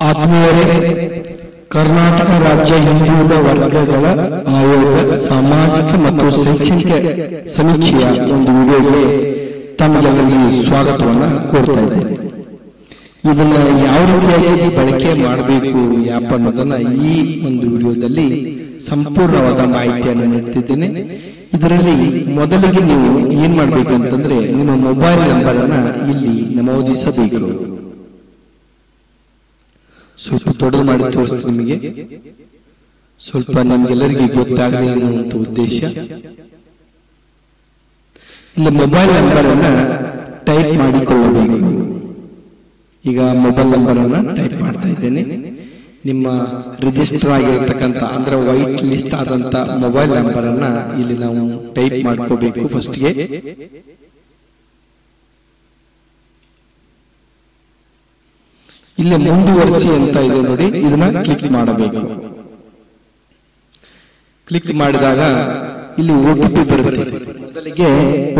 ಆತ್ಮೀಯರೇ, ಕರ್ನಾಟಕ ರಾಜ್ಯ ಹಿಂದುಳಿದ ವರ್ಗಗಳ ಆಯೋಗ ಸಾಮಾಜಿಕ ಮತ್ತು ಶೈಕ್ಷಣಿಕ ಸಮೀಕ್ಷೆಯ ಒಂದು ವಿಡಿಯೋಗೆ ತಮಗೆಲ್ಲರಿಗೂ ಸ್ವಾಗತವನ್ನು ಕೋರ್ತಾ ಇದ್ದೇನೆ. ಇದನ್ನ ಯಾವ ರೀತಿಯಾಗಿ ಬಳಕೆ ಮಾಡಬೇಕು ಯಾಪ್ ಅನ್ನೋದನ್ನ ಈ ಒಂದು ವಿಡಿಯೋದಲ್ಲಿ ಸಂಪೂರ್ಣವಾದ ಮಾಹಿತಿಯನ್ನು ನೀಡ್ತಿದ್ದೇನೆ. ಇದರಲ್ಲಿ ಮೊದಲಿಗೆ ನೀವು ಏನ್ ಮಾಡ್ಬೇಕು ಅಂತಂದ್ರೆ, ನಿಮ್ಮ ಮೊಬೈಲ್ ನಂಬರ್ ಅನ್ನ ಇಲ್ಲಿ ನಮೂದಿಸಬೇಕು. ಸ್ವಲ್ಪ ದೊಡ್ಡದು ಮಾಡಿ ತೋರಿಸ್ತೀನಿ ನಿಮಗೆ, ಸ್ವಲ್ಪ ನಿಮ್ಗೆಲ್ಲರಿಗೆ ಗೊತ್ತಾಗಲಿ ಅನ್ನುವಂಥ ಉದ್ದೇಶ. ಇಲ್ಲಿ ಮೊಬೈಲ್ ನಂಬರ್ ಅನ್ನ ಟೈಪ್ ಮಾಡಿಕೊಳ್ಳಬೇಕು. ಈಗ ಮೊಬೈಲ್ ನಂಬರ್ ಅನ್ನ ಟೈಪ್ ಮಾಡ್ತಾ ಇದ್ದೇನೆ. ನಿಮ್ಮ ರಿಜಿಸ್ಟರ್ ಆಗಿರತಕ್ಕಂತ ಅಂದ್ರೆ ವೈಟ್ ಲಿಸ್ಟ್ ಆದಂತ ಮೊಬೈಲ್ ನಂಬರ್ ಅನ್ನ ಇಲ್ಲಿ ನಾವು ಟೈಪ್ ಮಾಡ್ಕೋಬೇಕು. ಫಸ್ಟ್ಗೆ ಇಲ್ಲಿ ಮುಂದುವರಿಸಿ ಅಂತ ಇದೆ ನೋಡಿ, ಇದನ್ನ ಕ್ಲಿಕ್ ಮಾಡಬೇಕು. ಕ್ಲಿಕ್ ಮಾಡಿದಾಗ ಇಲ್ಲಿ OTP ಬರುತ್ತೆ. ಮೊದಲಿಗೆ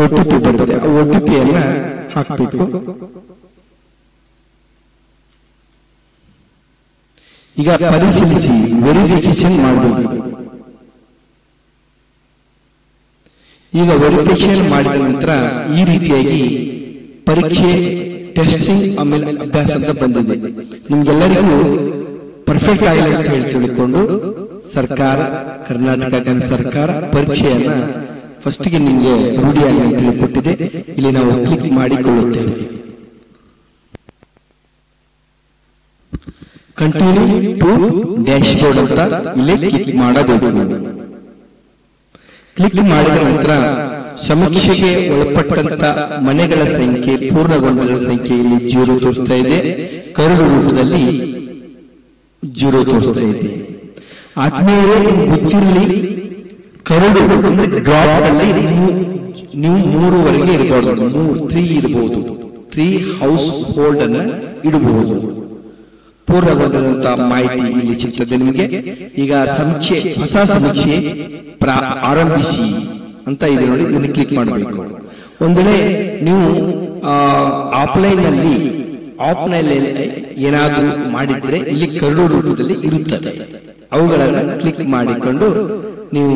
OTP ಬರುತ್ತೆ. ಆ OTP ಅನ್ನ ಹಾಕಬೇಕು. ಈಗ ಪರಿಶೀಲಿಸಿ ವೆರಿಫಿಕೇಶನ್ ಮಾಡಬೇಕು. ಈಗ ವೆರಿಫಿಕೇಶನ್ ಮಾಡಿದ ನಂತರ ಈ ರೀತಿಯಾಗಿ ಪರೀಕ್ಷೆ ಟೆಸ್ಟಿಂಗ್ ಆಮೇಲೆ ಅಭ್ಯಾಸ ಅಂತ ಬಂದಿದೆ. ನಿಮ್ಗೆಲ್ಲರಿಗೂ ಪರ್ಫೆಕ್ಟ್ ಆಗಿಲ್ಲ ಅಂತ ಹೇಳಿ ತಿಳ್ಕೊಂಡು ಸರ್ಕಾರ, ಕರ್ನಾಟಕ ಸರ್ಕಾರ ಪರೀಕ್ಷೆಯನ್ನ ಫಸ್ಟ್ಗೆ ನಿಮ್ಗೆ ರೂಢಿಯಾಗಿ ಅಂತ ಹೇಳಿಕೊಟ್ಟಿದೆ. ಇಲ್ಲಿ ನಾವು ಕ್ಲಿಕ್ ಮಾಡಿಕೊಳ್ಳುತ್ತೇವೆ. ಕಂಟಿನ್ಯೂ ಟು ಡ್ಯಾಶ್ ಬೋರ್ಡ್ ಅಂತ ಇಲ್ಲಿ ಕ್ಲಿಕ್ ಮಾಡಬೇಕು. ಕ್ಲಿಕ್ ಮಾಡಿದ ನಂತರ ಸಮೀಕ್ಷೆಗೆ ಒಳಪಟ್ಟಂತ ಮನೆಗಳ ಸಂಖ್ಯೆ, ಪೂರ್ಣಗೊಂಡ ಸಂಖ್ಯೆ ಇಲ್ಲಿ 0 ತೋರಿಸ್ತಾ ಇದೆ. ಕರಡು ರೂಪದಲ್ಲಿ 0 ತೋರಿಸ್ತಾ ಇದೆ. ಆದ್ಮೇಲೆ ಗೊತ್ತಿರಲಿ, ಕರಡು ಡ್ರಾಪ್ ಅಲ್ಲಿ ನೀವು 3ವರೆಗೆ ಇರಬಹುದು. 3 ಇರಬಹುದು. 3 ಹೌಸ್ ಹೋಲ್ಡ್ ಅನ್ನ ಇಡಬಹುದು. ಪೂರ್ಣಗೊಂಡಂತ ಮಾಹಿತಿ ಇಲ್ಲಿ ಸಿಗ್ತದೆ ನಿಮಗೆ. ಈಗ ಸಮೀಕ್ಷೆ, ಹೊಸ ಸಮೀಕ್ಷೆ ಆರಂಭಿಸಿ ಅಂತ ಇದೆ ನೋಡಿ, ಇದನ್ನು ಕ್ಲಿಕ್ ಮಾಡಬೇಕು. ಒಂದ್ ವೇಳೆ ನೀವು ಆಫ್ಲೈನ್ ಏನಾದ್ರೂ ಮಾಡಿದ್ರೆ ಇಲ್ಲಿ ಕರಡು ರೂಪದಲ್ಲಿ ಇರುತ್ತದೆ. ಅವುಗಳನ್ನ ಕ್ಲಿಕ್ ಮಾಡಿಕೊಂಡು ನೀವು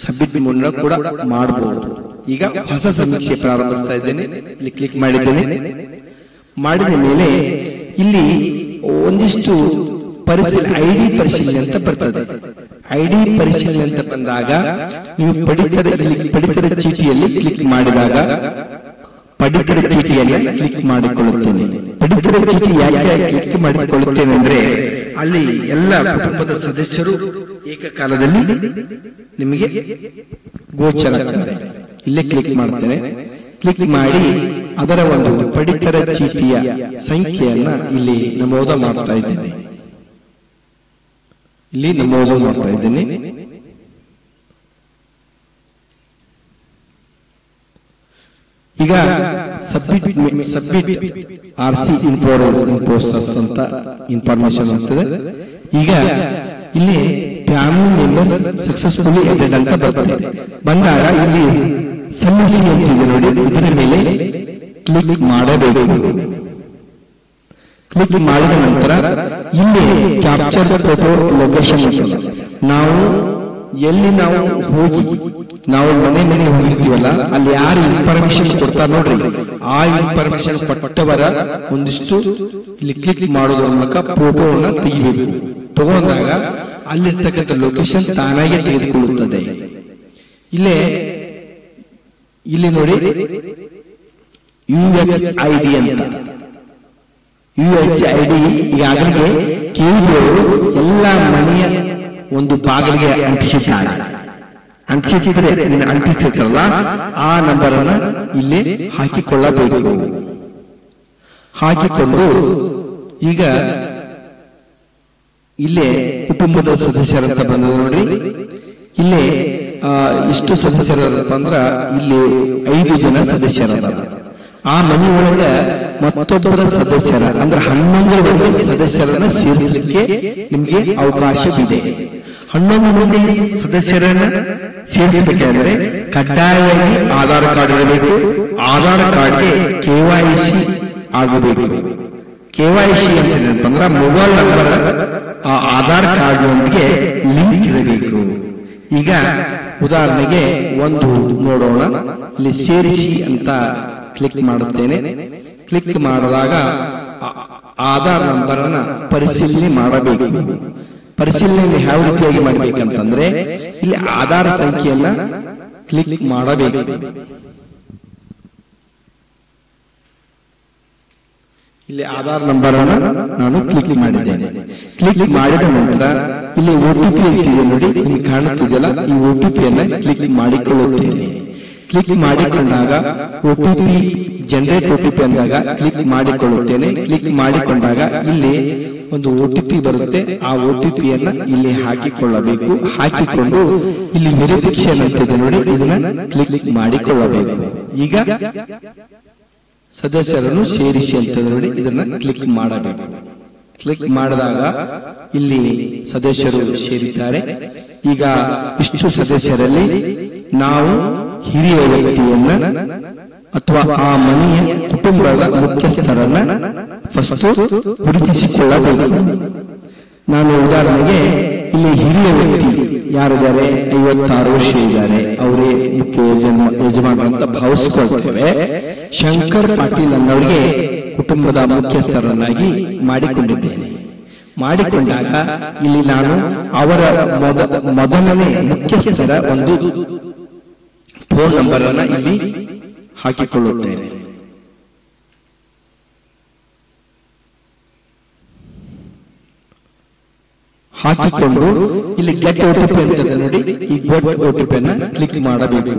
ಸಬ್ಮಿಟ್ ಮೂಲಕ ಕೂಡ ಮಾಡಬಹುದು. ಈಗ ಹೊಸ ಸಮೀಕ್ಷೆ ಪ್ರಾರಂಭಿಸ್ತಾ ಇದ್ದೇನೆ. ಇಲ್ಲಿ ಕ್ಲಿಕ್ ಮಾಡಿದ್ದೇನೆ. ಮಾಡಿದ ಮೇಲೆ ಇಲ್ಲಿ ಒಂದಿಷ್ಟು ಐಡಿ ಪರಿಶೀಲನೆ ಅಂತ ಬರ್ತದೆ. ಐಡಿ ಪರಿಶೀಲನೆ ಅಂತ ಬಂದಾಗ ನೀವು ಪಡಿತರ ಚೀಟಿಯಲ್ಲಿ ಕ್ಲಿಕ್ ಮಾಡಿದಾಗ ಪಡಿತರ ಚೀಟಿಯನ್ನ ಕ್ಲಿಕ್ ಮಾಡಿಕೊಳ್ಳುತ್ತೇನೆ. ಪಡಿತರ ಚೀಟಿ ಯಾಕೆ ಕ್ಲಿಕ್ ಮಾಡಿಕೊಳ್ಳುತ್ತೇನೆ ಅಂದ್ರೆ, ಅಲ್ಲಿ ಎಲ್ಲ ಕುಟುಂಬದ ಸದಸ್ಯರು ಏಕಕಾಲದಲ್ಲಿ ನಿಮಗೆ ಗೋಚರಾಗ್ತಾರೆ. ಇಲ್ಲೇ ಕ್ಲಿಕ್ ಮಾಡ್ತೇನೆ. ಕ್ಲಿಕ್ ಮಾಡಿ ಅದರ ಒಂದು ಪಡಿತರ ಚೀಟಿಯ ಸಂಖ್ಯೆಯನ್ನ ಇಲ್ಲಿ ನಮೂದು ಮಾಡ್ತಾ ಇದ್ದೇನೆ. ಇಲ್ಲಿ ನಮೂದು ಮಾಡ್ತಾ ಇದ್ದೇನೆ. ಈಗ ಸಬ್ಮಿಟ್ RC ಇನ್ಫೋಸಸ್ ಅಂತ ಇನ್ಫಾರ್ಮೇಶನ್ ಆಗ್ತದೆ. ಈಗ ಇಲ್ಲಿ ಫ್ಯಾಮಿಲಿ ಮೆಂಬರ್ಸ್ ಸಕ್ಸಸ್ಫುಲಿ ಎಡೆಡ್ ಅಂತ ಬರ್ತದೆ. ಬಂದಾಗ ಇಲ್ಲಿ ಸಲ್ಲಿಸಿ ಅಂತಿದೆ ನೋಡಿ, ಇದರ ಮೇಲೆ ಕ್ಲಿಕ್ ಮಾಡಬೇಕು. ಕ್ಲಿಕ್ ಮಾಡಿದ ನಂತರ ಇಲ್ಲಿ ಕ್ಯಾಪ್ಚರ್ ಫೋಟೋ ಲೊಕೇಶನ್ ಅಂತ, ನಾವು ಹೋಗಿ ನಾವು ಮನೆ ಹೋಗಿರ್ತೀವಲ್ಲ, ಅಲ್ಲಿ ಯಾರು ಇನ್ಫಾರ್ಮೇಶನ್ ಕೊಡ್ತಾರೆ ನೋಡ್ರಿ, ಆ ಇನ್ಫಾರ್ಮೇಶನ್ ಕೊಟ್ಟವರ ಒಂದಿಷ್ಟು ಇಲ್ಲಿ ಕ್ಲಿಕ್ ಮಾಡೋದ್ರ ಮೂಲಕ ಫೋಟೋವನ್ನ ತೆಗಿಬೇಕು. ತಗೊಂಡಾಗ ಅಲ್ಲಿರ್ತಕ್ಕಂಥ ಲೊಕೇಶನ್ ತಾನಾಗೆ ತೆಗೆದುಕೊಳ್ಳುತ್ತದೆ. ಇಲ್ಲಿ ನೋಡಿ UHID ಅಂತ, UHID ಈಗಾಗಲೇ ಕೇಂದ್ರವರು ಎಲ್ಲ ಮನೆಯ ಒಂದು ಬಾಗಿಲಿಗೆ ಅಂಟಿಸಿರ್ತಾರಲ್ಲ, ಆ ನಂಬರ್ ಅನ್ನ ಇಲ್ಲಿ ಹಾಕಿಕೊಳ್ಳಬೇಕು. ಹಾಕಿಕೊಂಡು ಈಗ ಇಲ್ಲೇ ಕುಟುಂಬದ ಸದಸ್ಯರಂತ ಬಂದ ನೋಡ್ರಿ, ಇಲ್ಲೇ ಇಷ್ಟು ಸದಸ್ಯರಪ್ಪ ಅಂದ್ರ ಇಲ್ಲಿ 5 ಜನ ಸದಸ್ಯರ. ಆ ಮನೆ ಒಳಗ ಮತ್ತೊಬ್ಬರ ಸದಸ್ಯರ ಅಂದ್ರೆ 11 ಸದಸ್ಯರನ್ನ ಸೇರಿಸಲಿಕ್ಕೆ ನಿಮ್ಗೆ ಅವಕಾಶವಿದೆ. 11 ಮಂದಿ ಸದಸ್ಯರನ್ನ ಸೇರಿಸಬೇಕಾದ್ರೆ ಕಡ್ಡಾಯವಾಗಿ ಆಧಾರ್ ಕಾರ್ಡ್ ಇರಬೇಕು. ಆಧಾರ್ ಕಾರ್ಡ್ಗೆ KYC ಆಗಬೇಕು. KYC ಅಂತ ಏನಂತಂದ್ರೆ ಮೊಬೈಲ್ ನಂಬರ್ ಆ ಆಧಾರ್ ಕಾರ್ಡ್ನೊಂದಿಗೆ ಲಿಂಕ್ ಇರಬೇಕು. ಈಗ ಉದಾಹರಣೆಗೆ ಒಂದು ನೋಡೋಣ. ಇಲ್ಲಿ ಸೇರಿಸಿ ಅಂತ ಕ್ಲಿಕ್ ಮಾಡುತ್ತೇನೆ. ಕ್ಲಿಕ್ ಮಾಡಿದಾಗ ಆಧಾರ್ ನಂಬರ್ ಅನ್ನ ಪರಿಶೀಲನೆ ಮಾಡಬೇಕು. ಪರಿಶೀಲನೆ ಯಾವ ರೀತಿಯಾಗಿ ಮಾಡಬೇಕಂತಂದ್ರೆ ಇಲ್ಲಿ ಆಧಾರ್ ಸಂಖ್ಯೆಯನ್ನ ಕ್ಲಿಕ್ ಮಾಡಬೇಕು. ಇಲ್ಲಿ ಆಧಾರ್ ನಂಬರ್ ಅನ್ನು ನಾನು ಕ್ಲಿಕ್ ಮಾಡಿದ್ದೇನೆ. ಕ್ಲಿಕ್ ಮಾಡಿದ ನಂತರ ಇಲ್ಲಿ OTP ಅಂತಿದೆ ನೋಡಿ, ಇಲ್ಲಿ ಕಾಣುತ್ತಿದೆಯಲ್ಲ, ಈ OTP ಅನ್ನ ಕ್ಲಿಕ್ ಮಾಡಿಕೊಳ್ಳುತ್ತೇನೆ. ಕ್ಲಿಕ್ ಮಾಡಿಕೊಂಡಾಗ OTP ಜನರೇಟ್ OTP ಅಂದಾಗ ಕ್ಲಿಕ್ ಮಾಡಿಕೊಳ್ಳುತ್ತೇನೆ. ಕ್ಲಿಕ್ ಮಾಡಿಕೊಂಡಾಗ ಇಲ್ಲಿ ಒಂದು OTP ಬರುತ್ತೆ. ಆ OTP ಅನ್ನ ಇಲ್ಲಿ ಹಾಕಿಕೊಳ್ಳಬೇಕು. ಹಾಕಿಕೊಂಡು ಇಲ್ಲಿ ವೆರಿಫಿಕೇಶನ್ ಅಂತಿದೆ ನೋಡಿ, ಇದನ್ನ ಕ್ಲಿಕ್ ಮಾಡಿಕೊಳ್ಳಬೇಕು. ಈಗ ಸದಸ್ಯರನ್ನು ಸೇರಿಸಿ ಅಂತ ನೋಡಿ, ಇದನ್ನ ಕ್ಲಿಕ್ ಮಾಡಬೇಕು. ಕ್ಲಿಕ್ ಮಾಡಿದಾಗ ಇಲ್ಲಿ ಸದಸ್ಯರು ಸೇರಿದ್ದಾರೆ. ಈಗ ಇಷ್ಟು ಸದಸ್ಯರಲ್ಲಿ ನಾವು ಹಿರಿಯ ವ್ಯಕ್ತಿಯನ್ನ ಅಥವಾ ಆ ಮನೆಯ ಕುಟುಂಬದ ಮುಖ್ಯಸ್ಥರನ್ನ ಫಸ್ಟ್ ಗುರುತಿಸಿಕೊಳ್ಳಬೇಕು. ನಾನು ಉದಾಹರಣೆಗೆ ಇಲ್ಲಿ ಹಿರಿಯ ವ್ಯಕ್ತಿ ಯಾರಿದ್ದಾರೆ, 56 ವರ್ಷ ಇದ್ದಾರೆ, ಅವರೇ ಮುಖ್ಯ ಯಜಮಾನ ಅಂತ ಭಾವಿಸಿಕೊಳ್ತೇವೆ. ಶಂಕರ್ ಪಾಟೀಲ್ ಅನ್ನೋರಿಗೆ ಕುಟುಂಬದ ಮುಖ್ಯಸ್ಥರನ್ನಾಗಿ ಮಾಡಿಕೊಂಡಿದ್ದೇನೆ. ಮಾಡಿಕೊಂಡಾಗ ಇಲ್ಲಿ ನಾನು ಅವರ ಮೊದಲನೇ ಮುಖ್ಯಸ್ಥರ ಒಂದು ಫೋನ್ ನಂಬರ್ ಅನ್ನ ಇಲ್ಲಿ ಹಾಕಿಕೊಳ್ಳುತ್ತೇನೆ. ಹಾಕಿಕೊಂಡು ಇಲ್ಲಿ ಗೆಟ್ OTP ಅಂತ ನೋಡಿ, ಈ ಗೆಟ್ OTP ಅನ್ನ ಕ್ಲಿಕ್ ಮಾಡಬೇಕು.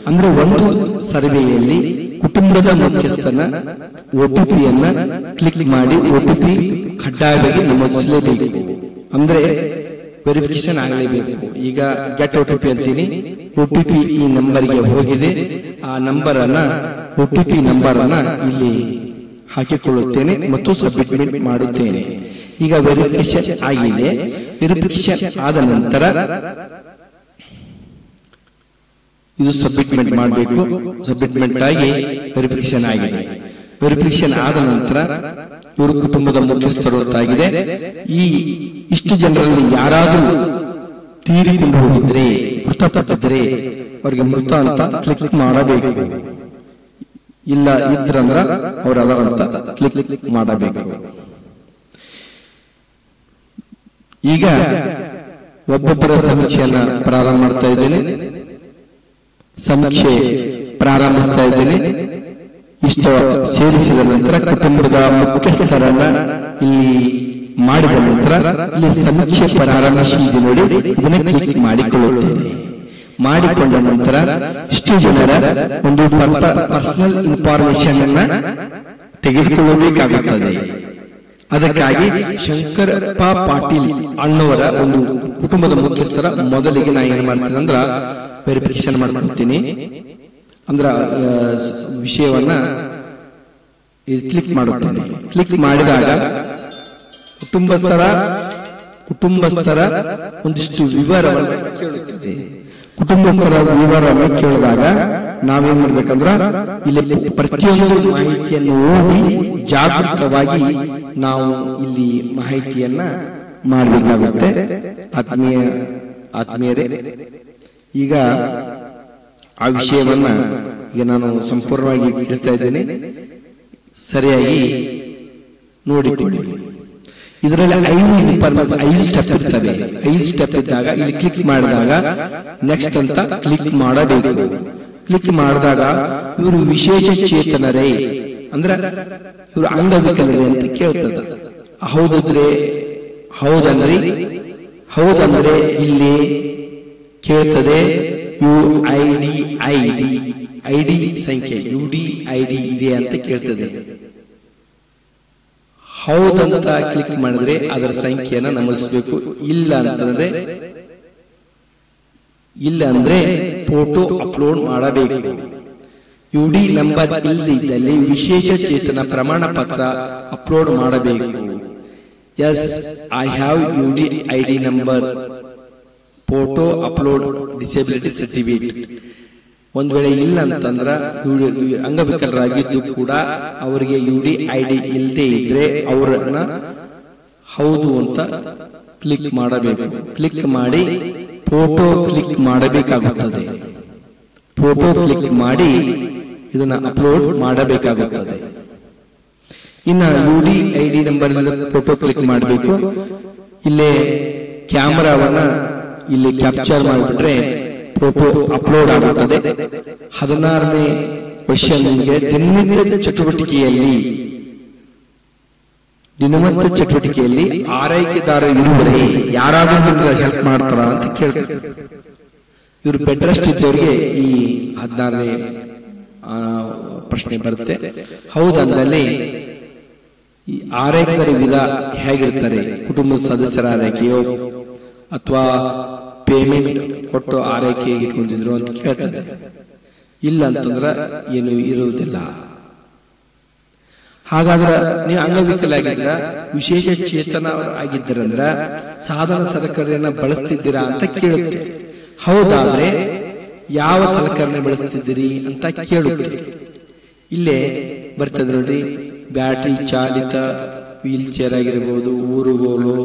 ಅಂದ್ರೆ ಒಂದು ಸರ್ವೆಯಲ್ಲಿ ಕುಟುಂಬದ ಮುಖ್ಯಸ್ಥನ OTP ಅನ್ನ ಕ್ಲಿಕ್ ಮಾಡಿ OTP ಕಡ್ಡಾಯವಾಗಿ ನಮೂದಿಸಲೇಬೇಕು. ಅಂದ್ರೆ ವೆರಿಫಿಕೇಶನ್ ಆಗಲೇಬೇಕು. ಈಗ ಗೆಟ್ OTP ಅಂತೀನಿ, OTP ಈ ನಂಬರ್ಗೆ ಹೋಗಿದೆ. ಆ ನಂಬರ್ ಅನ್ನ OTP ನಂಬರ್ ಅನ್ನ ಇಲ್ಲಿ ಹಾಕಿಕೊಳ್ಳುತ್ತೇನೆ ಮತ್ತು ಸಬ್ಮಿಟ್ ಮಾಡುತ್ತೇನೆ. ಈಗ ವೆರಿಫಿಕೇಶನ್ ಆಗಿದೆ. ವೆರಿಫಿಕೇಶನ್ ಆದ ನಂತರ ಇದು ಸಬ್ಮಿಟ್ ಮಾಡಬೇಕು. ಸಬ್ಮಿಟ್ ಆಗಿ ವೆರಿಫಿಕೇಶನ್ ಆಗಿದೆ. ವೆರಿಫಿಕೇಶನ್ ಆದ ನಂತರ ಇವರು ಕುಟುಂಬದ ಮುಖ್ಯಸ್ಥರು ಅಂತಾಗಿದೆ. ಈ ಇಷ್ಟು ಜನರಲ್ಲಿ ಯಾರಾದರೂ ತೀರಿಕೊಂಡು ಹೋಗಿದ್ರೆ, ಮೃತಪಟ್ಟಿದ್ರೆ ಅವರಿಗೆ ಮೃತ ಅಂತ ಕ್ಲಿಕ್ ಮಾಡಬೇಕು. ಇಲ್ಲ ಇದ್ರಂದ್ರ ಅವ್ರ ಅದರಂತ ಕ್ಲಿಕ್ ಮಾಡಬೇಕು. ಈಗ ಒಬ್ಬೊಬ್ಬರ ಸಮೀಕ್ಷೆಯನ್ನ ಪ್ರಾರಂಭ ಮಾಡ್ತಾ ಇದ್ದೇನೆ. ಸಮೀಕ್ಷೆ ಪ್ರಾರಂಭಿಸ್ತಾ ಇದ್ದೇನೆ. ಇಷ್ಟು ಸೇರಿಸಿದ ನಂತರ ಕುಟುಂಬದ ಮುಖ್ಯಸ್ಥರನ್ನ ಇಲ್ಲಿ ಮಾಡಿದ ನಂತರ ಇಲ್ಲಿ ಸಮೀಕ್ಷೆ ಪ್ರಾರಂಭಿಸಿದೆ ನೋಡಿ, ಇದನ್ನ ಕ್ಲಿಕ್ ಮಾಡಿಕೊಳ್ಳುತ್ತೇನೆ. ಮಾಡಿಕೊಂಡ ನಂತರ ಇಷ್ಟು ಜನರ ಒಂದು ಪರ್ಸನಲ್ ಇನ್ಫಾರ್ಮೇಶನ್ ಅನ್ನ ತೆಗೆದುಕೊಳ್ಳಬೇಕಾಗುತ್ತದೆ. ಅದಕ್ಕಾಗಿ ಶಂಕರಪ್ಪ ಪಾಟೀಲ್ ಅನ್ನೋರ ಒಂದು ಕುಟುಂಬದ ಮುಖ್ಯಸ್ಥರ ಮೊದಲಿಗೆ ನಾ ಏನ್ ಮಾಡ್ತೀನಿ ಅಂದ್ರ ವೆರಿಫಿಕೇಶನ್ ಮಾಡ್ಕೊಳ್ತೀನಿ. ಅಂದ್ರ ವಿಷಯವನ್ನ ಕ್ಲಿಕ್ ಮಾಡುತ್ತೇನೆ. ಕ್ಲಿಕ್ ಮಾಡಿದಾಗ ಕುಟುಂಬಸ್ಥರ ಒಂದಿಷ್ಟು ವಿವರವನ್ನು ಕೇಳುತ್ತದೆ. ಕುಟುಂಬಸ್ಥರ ವಿವರವನ್ನು ಕೇಳಿದಾಗ ನಾವೇನ್ ಮಾಡ್ಬೇಕಂದ್ರ ಇಲ್ಲಿ ಪ್ರತಿಯೊಂದು ಮಾಹಿತಿಯನ್ನು ಓದಿ ಜಾಗೃತವಾಗಿ ನಾವು ಇಲ್ಲಿ ಮಾಹಿತಿಯನ್ನ ಮಾಡಬೇಕಾಗುತ್ತೆ. ಆತ್ಮೀಯರೇ, ಈಗ ಆ ವಿಷಯವನ್ನ ಈಗ ನಾನು ಸಂಪೂರ್ಣವಾಗಿ ತಿಳಿಸ್ತಾ ಇದ್ದೇನೆ. ಸರಿಯಾಗಿ ನೋಡಿಕೊಳ್ಳಿ. ಇದರಲ್ಲಿ 5 ಸ್ಟೆಪ್ ಇರ್ತವೆ. 5 ಸ್ಟೆಪ್ ಇದ್ದಾಗ ಇಲ್ಲಿ ಕ್ಲಿಕ್ ಮಾಡಿದಾಗ ನೆಕ್ಸ್ಟ್ ಅಂತ ಕ್ಲಿಕ್ ಮಾಡಬೇಕು. ಕ್ಲಿಕ್ ಮಾಡಿದಾಗ ಇವರು ವಿಶೇಷ ಚೇತನರೇ ಅಂದ್ರೆ ಇವರು ಅಂಗವಿಕಲರೇ ಅಂತ ಕೇಳ್ತದೆ. ಹೌದಂದ್ರೆ ಇಲ್ಲಿ ಕೇಳ್ತದೆ ಐಡಿ ಸಂಖ್ಯೆ UDID ಇದೆ ಅಂತ ಕೇಳ್ತದೆ. ಹೌದಂತ ಕ್ಲಿಕ್ ಮಾಡಿದ್ರೆ ಅದರ ಸಂಖ್ಯೆಯನ್ನ ನಮೂದಿಸಬೇಕು. ಇಲ್ಲ ಅಂದ್ರೆ ಫೋಟೋ ಅಪ್ಲೋಡ್ ಮಾಡಬೇಕು. UD ನಂಬರ್ ಇಲ್ಲದಿದ್ದಲ್ಲಿ ವಿಶೇಷ ಚೇತನ ಪ್ರಮಾಣ ಪತ್ರ ಅಪ್ಲೋಡ್ ಮಾಡಬೇಕು. Yes I have UDID number, photo upload disability certificate. ಒಂದ್ ವೇಳೆ ಇಲ್ಲ ಅಂತಂದ್ರ ಅಂಗವಿಕಲರಾಗಿದ್ದು ಕೂಡ ಅವರಿಗೆ UDID ಇಲ್ಲದೆ ಇದ್ರೆ ಅವರನ್ನ ಹೌದು ಅಂತ ಕ್ಲಿಕ್ ಮಾಡಬೇಕು. ಕ್ಲಿಕ್ ಮಾಡಿ ಫೋಟೋ ಕ್ಲಿಕ್ ಮಾಡಬೇಕಾಗುತ್ತದೆ. ಫೋಟೋ ಕ್ಲಿಕ್ ಮಾಡಿ ಇದನ್ನ ಅಪ್ಲೋಡ್ ಮಾಡಬೇಕಾಗುತ್ತದೆ. ಇನ್ನ UDID ನಂಬರ್ ಫೋಟೋ ಕ್ಲಿಕ್ ಮಾಡಬೇಕು. ಇಲ್ಲೇ ಕ್ಯಾಮೆರಾವನ್ನ ಇಲ್ಲಿ ಕ್ಯಾಪ್ಚರ್ ಮಾಡಿಬಿಟ್ರೆ ಫೋಟೋ ಅಪ್ಲೋಡ್ ಆಗುತ್ತದೆ. 16ನೇ ಕ್ವೆಶ್ಚನ್ ನಿಮಗೆ ದಿನನಿತ್ಯ ಚಟುವಟಿಕೆಯಲ್ಲಿ ಆರೈಕೆದಾರ ಇರುವರೆ ಯಾರಾದ್ರೂ ನಿಮ್ಗೆ ಹೆಲ್ಪ್ ಮಾಡ್ತಾರ ಅಂತ ಕೇಳ್ತಾರೆ. ಇವರು ಬೆಡ್ ರೆಸ್ಟ್ ಇದ್ದವರಿಗೆ ಈ 16ನೇ ಪ್ರಶ್ನೆ ಬರುತ್ತೆ. ಹೌದಂದಲ್ಲಿ ಈ ಆರೈಕೆದಾರ ವಿಧ ಹೇಗಿರ್ತಾರೆ? ಕುಟುಂಬದ ಸದಸ್ಯರ ಆರೈಕೆಯೋ ಅಥವಾ ಪೇಮೆಂಟ್ ಕೊಟ್ಟು ಆರೈಕೆ ಇಟ್ಕೊಂಡಿದ್ರು ಅಂತ ಕೇಳ್ತಾರೆ. ಇಲ್ಲ ಅಂತಂದ್ರ ಏನು ಇರುವುದಿಲ್ಲ. ಹಾಗಾದ್ರೆ ನೀವು ಅಂಗವಿಕಲಾಗಿದ್ರ, ವಿಶೇಷ ಚೇತನ ಆಗಿದ್ದೀರಂದ್ರ ಸಾಧನ ಸಲಕರಣೆಯನ್ನ ಬಳಸ್ತಿದ್ದೀರಾ ಅಂತ ಕೇಳುತ್ತೆ. ಹೌದಾದ್ರೆ ಯಾವ ಸಲಕರಣೆ ಬಳಸ್ತಿದ್ದೀರಿ ಅಂತ ಕೇಳುತ್ತೆ. ಇಲ್ಲೇ ಬರ್ತದೆ ನೋಡಿ, ಬ್ಯಾಟರಿ ಚಾಲಿತ ವೀಲ್ ಚೇರ್ ಆಗಿರ್ಬೋದು, ಊರುಗೋಲು,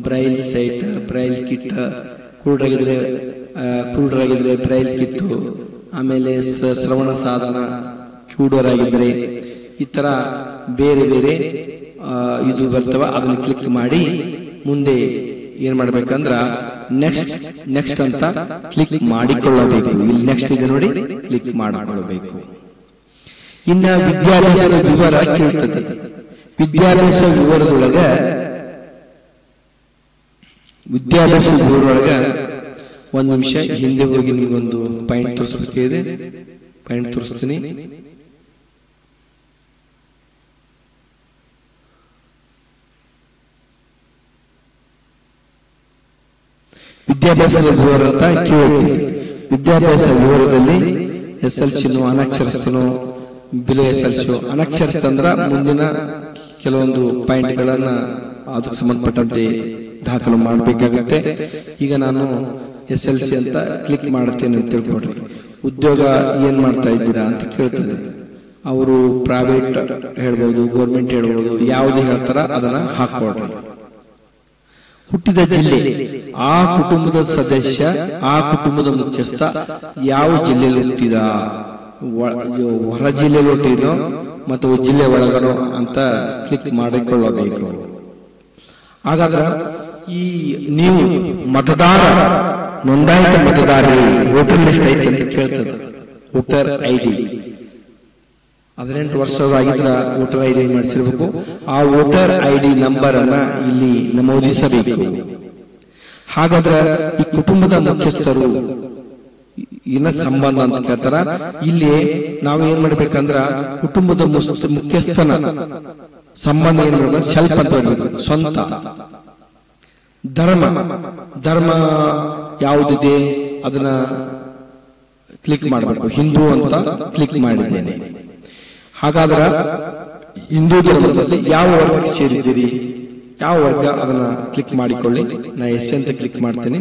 ಬ್ರೈಲ್ ಸೈಟ್, ಬ್ರೈಲ್ ಕಿಟ್, ಕುರುಡರಾಗಿದ್ರೆ ಬ್ರೈಲ್ ಕಿಟ್ಟು, ಆಮೇಲೆ ಶ್ರವಣ ಸಾಧನ ಕ್ಯೂಡರಾಗಿದ್ರೆ ಈ ತರ ಬೇರೆ ಬೇರೆ ಇದು ಬರ್ತವ. ಅದನ್ನ ಕ್ಲಿಕ್ ಮಾಡಿ ಮುಂದೆ ಏನ್ ಮಾಡ್ಬೇಕಂದ್ರ ನೆಕ್ಸ್ಟ್ ಅಂತ ಕ್ಲಿಕ್ ಮಾಡಿಕೊಳ್ಳಬೇಕು. ಇಲ್ಲಿ ನೆಕ್ಸ್ಟ್ ಇದೆ ನೋಡಿ, ಕ್ಲಿಕ್ ಮಾಡಿಕೊಳ್ಳಬೇಕು. ಇನ್ನ ವಿದ್ಯಾಭ್ಯಾಸದ ವಿವರ ಕೇಳ್ತದೆ. ವಿದ್ಯಾಭ್ಯಾಸ ವಿವರದೊಳಗ ಒಂದು ನಿಮಿಷ ಹಿಂದೆ ಹೋಗಿ ನಿಮ್ಗೊಂದು ಪಾಯಿಂಟ್ ತೋರಿಸ್ಬೇಕಿದೆ. ಪಾಯಿಂಟ್ ತೋರಿಸ್ತೀನಿ. ವಿದ್ಯಾಭ್ಯಾಸದ ವಿವರ ಅಂತ ಕೇಳುತ್ತೆ. ವಿದ್ಯಾಭ್ಯಾಸ ವಿವರದಲ್ಲಿ SLCನೋ ಅನಕ್ಷರಸ್ಥನೋ ಬಿಲೋ SLC. ಅನಕ್ಷರಸ್ಥ ಅಂದ್ರ ಮುಂದಿನ ಕೆಲವೊಂದು ಪಾಯಿಂಟ್ಗಳನ್ನ ಅದಕ್ಕೆ ಸಂಬಂಧಪಟ್ಟಂತೆ ದಾಖಲು ಮಾಡಬೇಕಾಗುತ್ತೆ. ಈಗ ನಾನು SLC ಅಂತ ಕ್ಲಿಕ್ ಮಾಡ್ತೇನೆ ಅಂತ ತಿಳ್ಕೊಡ್ರಿ. ಉದ್ಯೋಗ ಏನ್ ಮಾಡ್ತಾ ಇದ್ದೀರಾ ಅಂತ ಕೇಳ್ತದೆ. ಅವರು ಪ್ರೈವೇಟ್ ಹೇಳ್ಬೋದು, ಗೌರ್ಮೆಂಟ್ ಹೇಳ್ಬೋದು, ಯಾವ್ದು ಹೇಳ್ತಾರ ಅದನ್ನ ಹಾಕೊಡ್ರಿ. ಹುಟ್ಟಿದ ಜಿಲ್ಲೆ, ಆ ಕುಟುಂಬದ ಸದಸ್ಯ, ಆ ಕುಟುಂಬದ ಮುಖ್ಯಸ್ಥ ಯಾವ ಜಿಲ್ಲೆಯಲ್ಲಿ ಹುಟ್ಟಿದ, ಹೊರ ಜಿಲ್ಲೆಯಲ್ಲಿ ಹುಟ್ಟಿನೋ ಮತ್ತು ಜಿಲ್ಲೆ ಒಳಗನೋ ಅಂತ ಕ್ಲಿಕ್ ಮಾಡಿಕೊಳ್ಳಬೇಕು. ಹಾಗಾದ್ರೆ ಈ ನೀವು ಮತದಾರ, ನೋಂದಾಯಿತ ಮತದಾರ ವೋಟರ್ ಲಿಸ್ಟ್ ಐತೆ ಅಂತ ಕೇಳ್ತದೆ. ವೋಟರ್ ID 18 ವರ್ಷವಾಗಿದ್ರ ವೋಟರ್ ID ಮಾಡಿಸಿರ್ಬೇಕು. ಆ ವೋಟರ್ ID ನಂಬರ್ ಅನ್ನ ಇಲ್ಲಿ ನಮೂದಿಸಬೇಕು. ಹಾಗಾದ್ರೆ ಈ ಕುಟುಂಬದ ಮುಖ್ಯಸ್ಥರು ಇನ್ನ ಸಂಬಂಧ ಅಂತ ಕೇಳ್ತಾರ. ಇಲ್ಲಿ ನಾವು ಏನ್ ಮಾಡ್ಬೇಕಂದ್ರ ಕುಟುಂಬದ ಮುಖ್ಯಸ್ಥನ ಸಂಬಂಧ ಏನ್ ಮಾಡ್ಬೇಕು, ಸೆಲ್ಫ್ ಅಂತ ಹೇಳ್ಬೇಕು, ಸ್ವಂತ. ಧರ್ಮ ಯಾವುದಿದೆ ಅದನ್ನ ಕ್ಲಿಕ್ ಮಾಡಬೇಕು. ಹಿಂದೂ ಅಂತ ಕ್ಲಿಕ್ ಮಾಡಿದ್ದೇನೆ. ಹಾಗಾದ್ರ ಹಿಂದೂ ಧರ್ಮದಲ್ಲಿ ಯಾವ ವರ್ಗಕ್ಕೆ ಸೇರಿದ್ದೀರಿ, ಯಾವ ವರ್ಗ ಅದನ್ನ ಕ್ಲಿಕ್ ಮಾಡಿಕೊಳ್ಳಿ. ನಾ SC ಅಂತ ಕ್ಲಿಕ್ ಮಾಡ್ತೇನೆ.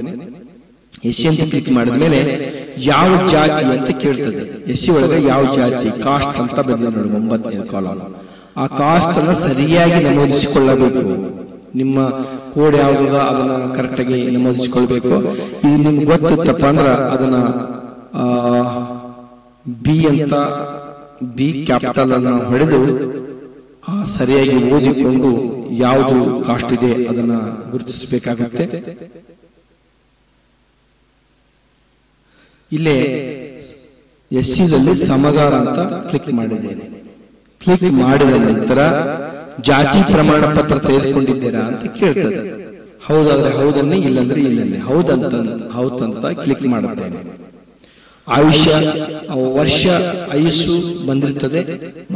SC ಅಂತ ಕ್ಲಿಕ್ ಮಾಡಿದ್ಮೇಲೆ ಯಾವ ಜಾತಿ ಅಂತ ಕೇಳ್ತದೆ. SC ಒಳಗೆ ಯಾವ ಜಾತಿ, ಕಾಸ್ಟ್ ಅಂತ ಬಂದಿದೆ ನೋಡಿ 9ನೇ ಕಾಲಂ. ಆ ಕಾಸ್ಟ್ ಅನ್ನ ಸರಿಯಾಗಿ ನಮೂದಿಸಿಕೊಳ್ಳಬೇಕು. ನಿಮ್ಮ ಕೋಡ್ ಯಾವ್ದ ಅದನ್ನ ಕರೆಕ್ಟ್ ಆಗಿ ನಮೂದಿಸಿಕೊಳ್ಬೇಕು. ಇದು ನಿಮ್ಗೆ ಗೊತ್ತಿತ್ತಪ್ಪ ಅಂದ್ರ ಅದನ್ನ ಬಿ ಕ್ಯಾಪಿಟಲ್ ಅನ್ನ ಹೊಡೆದು ಸರಿಯಾಗಿ ಓದಿಕೊಂಡು ಯಾವುದು ಕಾಸ್ಟ್ ಇದೆ ಅದನ್ನ ಗುರುತಿಸಬೇಕಾಗುತ್ತೆ. ಇಲ್ಲೇ SC ದಲ್ಲಿ ಸಮಗಾರ ಅಂತ ಕ್ಲಿಕ್ ಮಾಡಿದ್ದೇನೆ. ಕ್ಲಿಕ್ ಮಾಡಿದ ನಂತರ ಜಾತಿ ಪ್ರಮಾಣ ಪತ್ರ ತೆಗೆದುಕೊಂಡಿದ್ದೀರಾ ಅಂತ ಕೇಳ್ತದೆ. ಹೌದಾದ್ರೆ ಹೌದನ್ನೇ, ಇಲ್ಲಂದ್ರೆ ಇಲ್ಲನ್ನೇ. ಹೌದಂತ ಕ್ಲಿಕ್ ಮಾಡುತ್ತೇನೆ. ವರ್ಷ ಆಯುಷು ಬಂದಿರ್ತದೆ.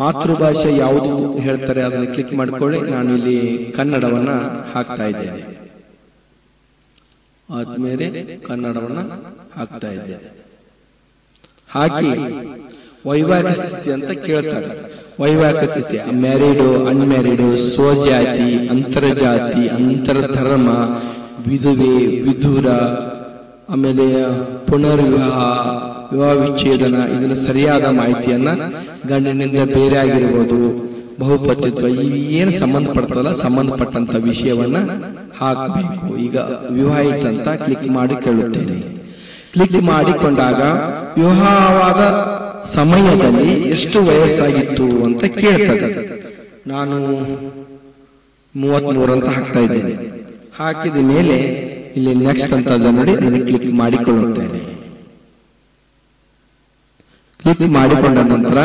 ಮಾತೃಭಾಷೆ ಯಾವುದು ಹೇಳ್ತಾರೆ ಅದನ್ನ ಕ್ಲಿಕ್ ಮಾಡ್ಕೊಳ್ಳಿ. ನಾನು ಇಲ್ಲಿ ಕನ್ನಡವನ್ನ ಹಾಕ್ತಾ ಇದ್ದೇನೆ. ಆದ್ಮೇಲೆ ಕನ್ನಡವನ್ನ ಹಾಕ್ತಾ ಇದ್ದೇನೆ. ಹಾಕಿ ವೈವಾಹಿಕ ಸ್ಥಿತಿ ಅಂತ ಕೇಳ್ತಾರೆ. ವೈವಾಹಿಕ ಸ್ಥಿತಿ ಮ್ಯಾರಿಡು, ಅನ್ಮ್ಯಾರಿಡು, ಸ್ವಜಾತಿ, ಅಂತರ್ಜಾತಿ, ಅಂತರ್ಧರ್ಮ, ವಿಧವೆ, ವಿಧುರ, ಆಮೇಲೆ ಪುನರ್ವಿವಾಹ, ವಿವಾಹ ವಿಚ್ಛೇದನ, ಇದನ್ನ ಸರಿಯಾದ ಮಾಹಿತಿಯನ್ನ ಗಂಡಿನಿಂದ ಬೇರೆ ಆಗಿರ್ಬೋದು, ಬಹುಪತಿತ್ವ, ಏನು ಸಂಬಂಧಪಡ್ತಲ್ಲ ಸಂಬಂಧಪಟ್ಟಂತ ವಿಷಯವನ್ನ ಹಾಕಬೇಕು. ಈಗ ವಿವಾಹಿತ ಅಂತ ಕ್ಲಿಕ್ ಮಾಡಿ ಕೇಳುತ್ತೇನೆ. ಕ್ಲಿಕ್ ಮಾಡಿಕೊಂಡಾಗ ವಿವಾಹವಾದ ಸಮಯದಲ್ಲಿ ಎಷ್ಟು ವಯಸ್ಸಾಗಿತ್ತು ಅಂತ ಕೇಳ್ತದೆ. ನಾನು 33 ಅಂತ ಹಾಕ್ತಾ ಇದ್ದೇನೆ. ಹಾಕಿದ ಮೇಲೆ ಇಲ್ಲಿ ನೆಕ್ಸ್ಟ್ ಅಂತ ನೋಡಿ ಅದನ್ನು ಕ್ಲಿಕ್ ಮಾಡಿಕೊಳ್ಳುತ್ತೇನೆ. ಕ್ಲಿಕ್ ಮಾಡಿಕೊಂಡ ನಂತರ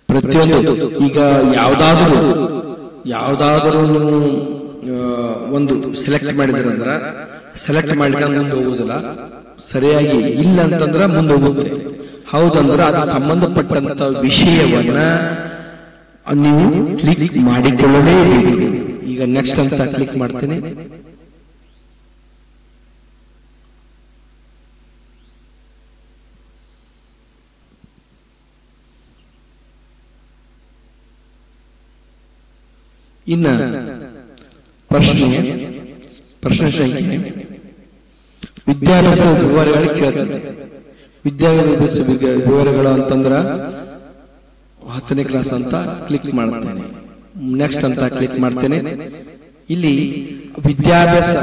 ಪ್ರತಿಯೊಂದು ಈಗ ಯಾವ್ದಾದರೂ ನೀವು ಒಂದು ಸೆಲೆಕ್ಟ್ ಮಾಡಿದ್ರಂದ್ರ ಸೆಲೆಕ್ಟ್ ಮಾಡಿದಾಗ ಮುಂದೆ ಹೋಗುದಿಲ್ಲ, ಸರಿಯಾಗಿ ಇಲ್ಲ ಅಂತಂದ್ರ ಮುಂದೆ ಹೋಗುತ್ತೆ. ಹೌದಂದ್ರೆ ಅದು ಸಂಬಂಧಪಟ್ಟಂತ ವಿಷಯವನ್ನ ನೀವು ಕ್ಲಿಕ್ ಮಾಡಿಕೊಳ್ಳಲೇಬೇಕು. ಈಗ ನೆಕ್ಸ್ಟ್ ಅಂತ ಕ್ಲಿಕ್ ಮಾಡ್ತೇನೆ. ಇನ್ನ ಪ್ರಶ್ನೆ ಸಂಖ್ಯೆ ವಿದ್ಯಾಭ್ಯಾಸ ವಿವರಗಳು ಕೇಳ್ತದೆ. ವಿದ್ಯಾಭ್ಯಾಸ ವಿವರಗಳು ಅಂತಂದ್ರ 10ನೇ ಕ್ಲಾಸ್ ಅಂತ ಕ್ಲಿಕ್ ಮಾಡ್ತೇನೆ. ನೆಕ್ಸ್ಟ್ ಅಂತ ಕ್ಲಿಕ್ ಮಾಡ್ತೇನೆ. ಇಲ್ಲಿ ವಿದ್ಯಾಭ್ಯಾಸ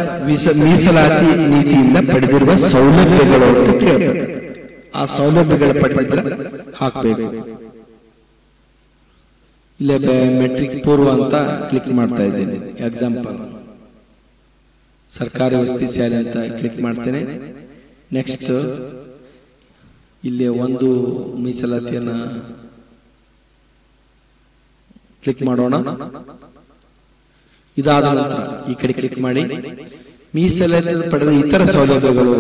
ಮೀಸಲಾತಿ ನೀತಿಯಿಂದ ಪಡೆದಿರುವ ಸೌಲಭ್ಯಗಳು ಅಂತ ಕೇಳ್ತದೆ. ಆ ಸೌಲಭ್ಯಗಳು ಪಡೆದಿದ್ರೆ ಹಾಕ್ಬೇಕು. ಇಲ್ಲೇ ಮೆಟ್ರಿಕ್ ಪೂರ್ವ ಅಂತ ಕ್ಲಿಕ್ ಮಾಡ್ತಾ ಇದ್ದೇನೆ. ಎಕ್ಸಾಂಪಲ್ ಸರ್ಕಾರಿ ವಸತಿ ಶಾಲೆ ಅಂತ ಕ್ಲಿಕ್ ಮಾಡ್ತೇನೆ. ನೆಕ್ಸ್ಟ್ ಇಲ್ಲಿ ಒಂದು ಮೀಸಲಾತಿಯನ್ನ ಕ್ಲಿಕ್ ಮಾಡೋಣ. ಇದಾದ ನಂತರ ಈ ಕಡೆ ಕ್ಲಿಕ್ ಮಾಡಿ ಮೀಸಲಾತಿ ಪಡೆದ ಇತರ ಸೌಲಭ್ಯಗಳು,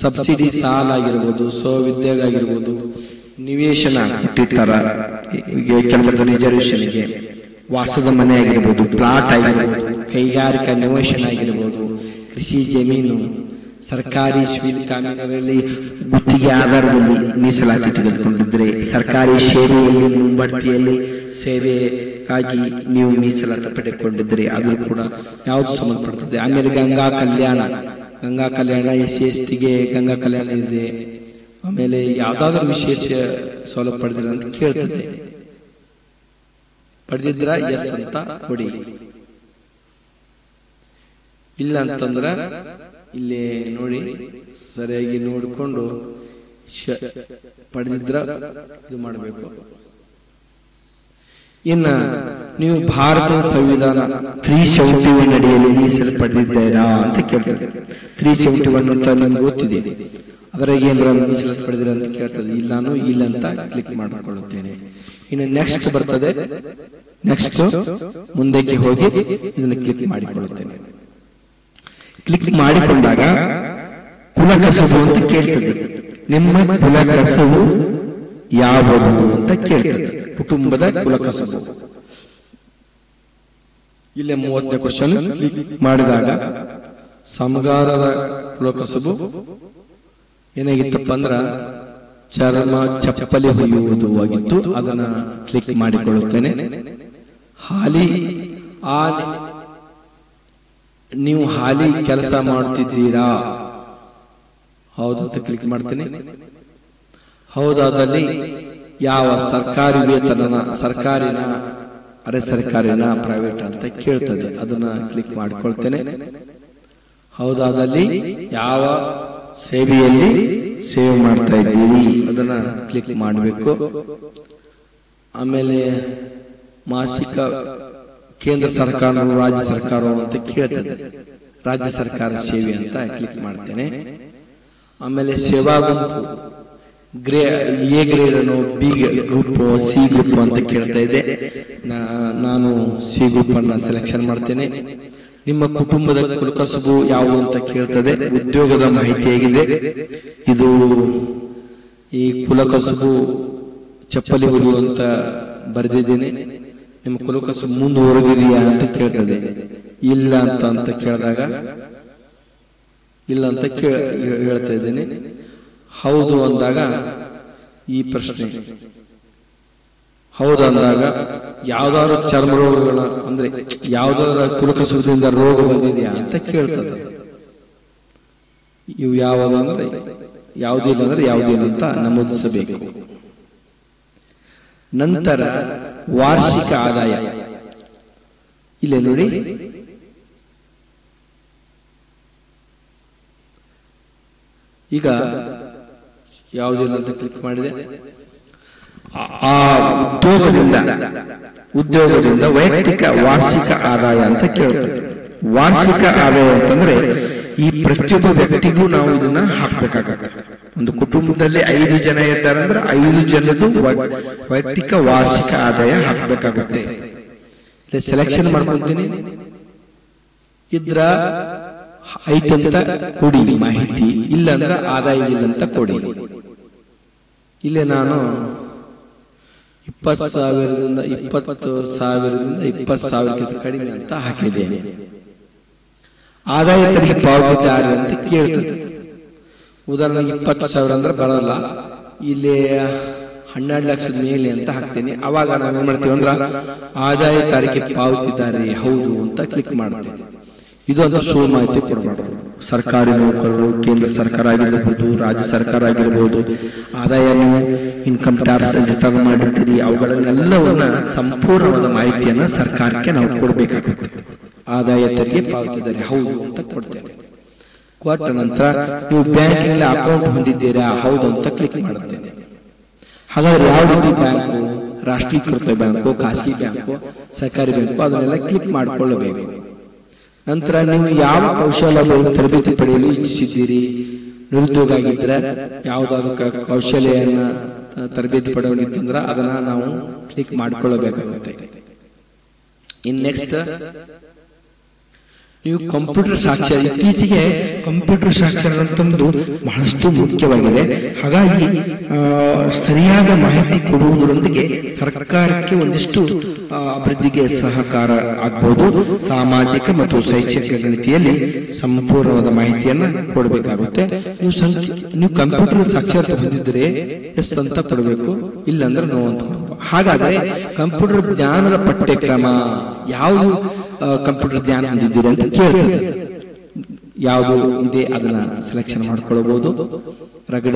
ಸಬ್ಸಿಡಿ ಸಾಲ ಆಗಿರ್ಬೋದು, ಸ್ವಉದ್ಯೋಗ ಆಗಿರ್ಬೋದು, ನಿವೇಶನ ಕೊಟ್ಟಿರ್ತಾರ ಕೆಲವೊಂದು ರಿಸರ್ವೇಶನ್ಗೆ, ವಾಸದ ಮನೆ ಆಗಿರ್ಬೋದು, ಪ್ಲಾಟ್ ಆಗಿರ್ಬೋದು, ಕೈಗಾರಿಕಾ ನಿವೇಶನ ಆಗಿರ್ಬೋದು, ಕೃಷಿ ಜಮೀನು, ಸರ್ಕಾರಿ ಸಿವಿಲ್ ಕಾಮಗಾರಿಯಲ್ಲಿ ಗುತ್ತಿಗೆ ಆಧಾರದಲ್ಲಿ ಮೀಸಲಾತಿ ತೆಗೆದುಕೊಂಡಿದ್ರೆ, ಸರ್ಕಾರಿ ಸೇವೆಯಲ್ಲಿ ಮುಂಬಡ್ತಿಯಲ್ಲಿ ಸೇವೆಗಾಗಿ ನೀವು ಮೀಸಲಾತಿ ಪಡೆದುಕೊಂಡಿದ್ರೆ ಅದು ಕೂಡ ಯಾವುದು ಸಂಬಂಧಪಡ್ತದೆ. ಆಮೇಲೆ ಗಂಗಾ ಕಲ್ಯಾಣ SC/STಗೆ ಗಂಗಾ ಕಲ್ಯಾಣ ಇದೆ. ಆಮೇಲೆ ಯಾವ್ದಾದ್ರು ವಿಶೇಷ ಸೌಲಭ್ಯ ಪಡೆದಿರ ಅಂತ ಕೇಳ್ತದೆ. ಪಡೆದಿದ್ರ ಎಸ್ ಅಂತ ಕೊಡಿ. ಇಲ್ಲ ಅಂತಂದ್ರ ಇಲ್ಲಿ ನೋಡಿ ಸರಿಯಾಗಿ ನೋಡಿಕೊಂಡು ಪಡೆದಿದ್ರ ಇದು ಮಾಡಬೇಕು. ಇನ್ನ ನೀವು ಭಾರತದ ಸಂವಿಧಾನ 371 ಅಡಿಯಲ್ಲಿ ಮೀಸಲು ಪಡೆದಿದ್ದೀರಾ ಅಂತ ಕೇಳ್ತದೆ. 371 ಅಂತ ನಿಮ್ಗೆ ಗೊತ್ತಿದೆ, ಅದರಾಗ ಏನಾರ ಮೀಸಲಾತಿ ಪಡೆದಿರ ಅಂತ ಕೇಳ್ತದೆ. ನಾನು ಇಲ್ಲ ಅಂತ ಕ್ಲಿಕ್ ಮಾಡಿಕೊಳ್ಳುತ್ತೇನೆ. ಇನ್ನು ನೆಕ್ಸ್ಟ್ ಬರ್ತದೆ. ನೆಕ್ಸ್ಟ್ ಮುಂದಕ್ಕೆ ಹೋಗಿ ಇದನ್ನು ಕ್ಲಿಕ್ ಮಾಡಿಕೊಳ್ಳುತ್ತೇನೆ. ಕ್ಲಿಕ್ ಮಾಡಿಕೊಂಡಾಗ ಕುಲಕಸಬು ಅಂತ ಕೇಳ್ತದೆ. ನಿಮ್ಮ ಕುಲಕಸಬು ಯಾವುದು ಅಂತ ಕೇಳ್ತದೆ. ಕುಟುಂಬದ ಕುಲಕಸಬು. ಇಲ್ಲೇ 30ನೇ ಕ್ವಶನ್ ಕ್ಲಿಕ್ ಮಾಡಿದಾಗ ಸಮಗಾರರ ಕುಲಕಸಬು ಏನಾಗಿತ್ತಪ್ಪ ಅಂದ್ರ ಚರ್ಮ ಚಪ್ಪಲಿ ಹೊಲಿಯುವುದು ಆಗಿತ್ತು. ಅದನ್ನ ಕ್ಲಿಕ್ ಮಾಡಿಕೊಳ್ಳುತ್ತೇನೆ. ನೀವು ಹಾಲಿ ಕೆಲಸ ಮಾಡುತ್ತಿದ್ದೀರಾ? ಹೌದಂತ ಕ್ಲಿಕ್ ಮಾಡ್ತೇನೆ. ಹೌದಾದಲ್ಲಿ ಯಾವ ಸರ್ಕಾರಿ ವೇತನನ, ಸರ್ಕಾರಿನ, ಅರೆ ಸರ್ಕಾರಿನ, ಪ್ರೈವೇಟ್ ಅಂತ ಕೇಳ್ತದೆ. ಅದನ್ನ ಕ್ಲಿಕ್ ಮಾಡಿಕೊಳ್ತೇನೆ. ಹೌದಾದಲ್ಲಿ ಯಾವ ಸೇವೆಯಲ್ಲಿ ಸೇವೆ ಮಾಡ್ತಾ ಇದ್ದೀರಿ ಅದನ್ನ ಕ್ಲಿಕ್ ಮಾಡಬೇಕು. ಆಮೇಲೆ ಮಾಸಿಕ ಕೇಂದ್ರ ಸರ್ಕಾರ, ರಾಜ್ಯ ಸರ್ಕಾರ ಅಂತ ಕೇಳ್ತದೆ. ರಾಜ್ಯ ಸರ್ಕಾರ ಸೇವೆ ಅಂತ ಕ್ಲಿಕ್ ಮಾಡ್ತೇನೆ. ಆಮೇಲೆ ಸೇವಾ ಗುಂಪು ಎ ಗ್ರೇಡ್ ಅನ್ನು, ಬಿ ಗ್ರೂಪ್, ಸಿ ಗ್ರೂಪ್ ಅಂತ ಕೇಳ್ತಾ ಇದೆ. ನಾನು ಸಿ ಗ್ರೂಪ್ ಅನ್ನ ಸೆಲೆಕ್ಷನ್ ಮಾಡ್ತೇನೆ. ನಿಮ್ಮ ಕುಟುಂಬದ ಕುಲಕಸಬು ಯಾವುದು ಅಂತ ಕೇಳ್ತದೆ. ಉದ್ಯೋಗದ ಮಾಹಿತಿ ಹೇಗಿದೆ. ಇದು ಈ ಕುಲಕಸಬು ಚಪ್ಪಲಿ ಹೊಲಿಯುವಂತ ಬರೆದಿದ್ದೇನೆ. ನಿಮ್ಮ ಕುಲಕಸಬು ಮುಂದುವರೆದಿದೆಯಾ ಅಂತ ಕೇಳ್ತದೆ. ಇಲ್ಲ ಅಂತ ಕೇಳಿದಾಗ ಇಲ್ಲ ಅಂತ ಹೇಳ್ತಾ ಇದ್ದೇನೆ. ಹೌದು ಅಂದಾಗ ಈ ಪ್ರಶ್ನೆ ಹೌದಂದಾಗ ಯಾವ್ದಾದ್ರು ಚರ್ಮ ರೋಗಗಳ ಅಂದ್ರೆ ಯಾವ್ದಾರ ಕುಲಕಸುವಿನಿಂದ ರೋಗ ಬಂದಿದೆಯಾ ಅಂತ ಕೇಳ್ತದೆ. ಇವು ಯಾವುದಂದ್ರೆ ಯಾವುದಿಲ್ಲ ಅಂದ್ರೆ ಯಾವುದಿಲ್ಲ ಅಂತ ನಮೂದಿಸಬೇಕು. ನಂತರ ವಾರ್ಷಿಕ ಆದಾಯ ಇಲ್ಲೇ ನೋಡಿ, ಈಗ ಯಾವುದಿಲ್ಲ ಅಂತ ಕ್ಲಿಕ್ ಮಾಡಿದೆ. ಆ ಉದ್ಯೋಗದಿಂದ ವೈಯಕ್ತಿಕ ವಾರ್ಷಿಕ ಆದಾಯ ಅಂತ ಕೇಳ್ತದೆ. ವಾರ್ಷಿಕ ಆದಾಯ ಅಂತಂದ್ರೆ ಈ ಪ್ರತಿಯೊಬ್ಬ ವ್ಯಕ್ತಿಗೂ ನಾವು ಇದನ್ನ ಹಾಕ್ಬೇಕಾಗತ್ತೆ. ಒಂದು ಕುಟುಂಬದಲ್ಲಿ 5 ಜನ ಇದ್ದಾರೆ ಅಂದ್ರೆ 5 ಜನದ್ದು ವೈಯಕ್ತಿಕ ವಾರ್ಷಿಕ ಆದಾಯ ಹಾಕ್ಬೇಕಾಗುತ್ತೆ. ಇಲ್ಲಿ ಸೆಲೆಕ್ಷನ್ ಮಾಡ್ಕೊಂತೀನಿ, ಇದ್ರ ಐತಂತ ಕೊಡಿ ಮಾಹಿತಿ, ಇಲ್ಲ ಅಂದ್ರೆ ಆದಾಯ ಇಲ್ಲ ಅಂತ ಕೊಡಿ. ಇಲ್ಲೇ ನಾನು 20,000ದಿಂದ 20,000ಕ್ಕಿಂತ ಕಡಿಮೆ ಅಂತ ಹಾಕಿದ್ದೇನೆ. ಆದಾಯ ತೆರಿಗೆ ಪಾವತಿದಾರ ಅಂತ ಕೇಳ್ತದೆ. ಉದಾಹರಣೆಗೆ 20,000 ಅಂದ್ರೆ ಬರಲ್ಲ, ಇಲ್ಲಿ 12 ಲಕ್ಷದ ಮೇಲೆ ಅಂತ ಹಾಕ್ತೇನೆ. ಅವಾಗ ನಾವೇನ್ ಮಾಡ್ತೀವಿ ಅಂದ್ರ ಆದಾಯ ತೆರಿಗೆ ಪಾವತಿದಾರೆ ಹೌದು ಅಂತ ಕ್ಲಿಕ್ ಮಾಡ್ತೇವೆ. ಇದು ಅಂದ್ರೆ ಸುಳ್ಳು ಮಾಹಿತಿ ಕೊಡಬಾರ್ದು. ಸರ್ಕಾರಿ ನೌಕರರು, ಕೇಂದ್ರ ಸರ್ಕಾರ ಆಗಿರಬಹುದು, ರಾಜ್ಯ ಸರ್ಕಾರ ಆಗಿರಬಹುದು, ಆದಾಯ ನೀವು ಇನ್ಕಮ್ ಟ್ಯಾಕ್ಸ್ ರಿಟರ್ನ್ ಮಾಡಿರ್ತೀರಿ, ಅವುಗಳನ್ನೆಲ್ಲವನ್ನ ಸಂಪೂರ್ಣವಾದ ಮಾಹಿತಿಯನ್ನ ಸರ್ಕಾರಕ್ಕೆ ನಾವು ಕೊಡಬೇಕಾಗುತ್ತೆ. ಆದಾಯ ತೆರಿಗೆ ಪಾವತಿದಾರೆ ಹೌದು ಅಂತ ಕೊಡ್ತೇವೆ. ಕೊಟ್ಟ ನಂತರ ನೀವು ಬ್ಯಾಂಕಿನಲ್ಲಿ ಅಕೌಂಟ್ ಹೊಂದಿದ್ದೀರಾ ಹೌದು ಅಂತ ಕ್ಲಿಕ್ ಮಾಡುತ್ತೇನೆ. ಹಾಗಾದ್ರೆ ಯಾವ ರೀತಿ ಬ್ಯಾಂಕು, ರಾಷ್ಟ್ರೀಕೃತ ಬ್ಯಾಂಕು, ಖಾಸಗಿ ಬ್ಯಾಂಕು, ಸರ್ಕಾರಿ ಬ್ಯಾಂಕು, ಅದನ್ನೆಲ್ಲ ಕ್ಲಿಕ್ ಮಾಡಿಕೊಳ್ಳಬೇಕು. ನಂತರ ನೀವು ಯಾವ ಕೌಶಲ್ಯ ತರಬೇತಿ ಪಡೆಯಲು ಇಚ್ಛಿಸಿದ್ದೀರಿ, ನಿರುದ್ಯೋಗ ಆಗಿದ್ರೆ ಯಾವುದಾದ್ರು ಕೌಶಲ್ಯನ ತರಬೇತಿ ಪಡೆಯೋದಿತ್ತಂದ್ರೆ ಅದನ್ನ ನಾವು ಕ್ಲಿಕ್ ಮಾಡಿಕೊಳ್ಳಬೇಕಾಗುತ್ತೆ. ಇನ್ ನೆಕ್ಸ್ಟ್ ನೀವು ಕಂಪ್ಯೂಟರ್ ಸಾಕ್ಷರ. ಇತ್ತೀಚೆಗೆ ಕಂಪ್ಯೂಟರ್ ಸಾಕ್ಷರ ಅಂತಂದು ಬಹಳಷ್ಟು ಮುಖ್ಯವಾಗಿದೆ. ಹಾಗಾಗಿ ಸರಿಯಾದ ಮಾಹಿತಿ ಕೊಡುವುದರೊಂದಿಗೆ ಸರ್ಕಾರಕ್ಕೆ ಒಂದಿಷ್ಟು ಅಭಿವೃದ್ಧಿಗೆ ಸಹಕಾರ ಆಗಬಹುದು. ಸಾಮಾಜಿಕ ಮತ್ತು ಶೈಕ್ಷಣಿಕ ನೀತಿಯಲ್ಲಿ ಸಂಪೂರ್ಣವಾದ ಮಾಹಿತಿಯನ್ನ ಕೊಡಬೇಕಾಗುತ್ತೆ. ನೀವು ಕಂಪ್ಯೂಟರ್ ಸಾಕ್ಷರತೆ ಹೊಂದಿದ್ರೆ ಎಸ್ ಅಂತ ಕೊಡಬೇಕು, ಇಲ್ಲಾಂದ್ರೆ ನೋ ಅಂತ. ಹಾಗಾದ್ರೆ ಕಂಪ್ಯೂಟರ್ ಜ್ಞಾನದ ಪಠ್ಯಕ್ರಮ ಯಾವುದು ಕಂಪ್ಯೂಟರ್ ಜ್ಞಾನ ಹೊಂದಿದ್ದೀರಿ ಅಂತ ಕೇಳ್ತದೆ. ಯಾವುದು ಇದೆ ಅದನ್ನ ಸೆಲೆಕ್ಷನ್ ಮಾಡ್ಕೊಳ್ಬಹುದು. ರಗಡ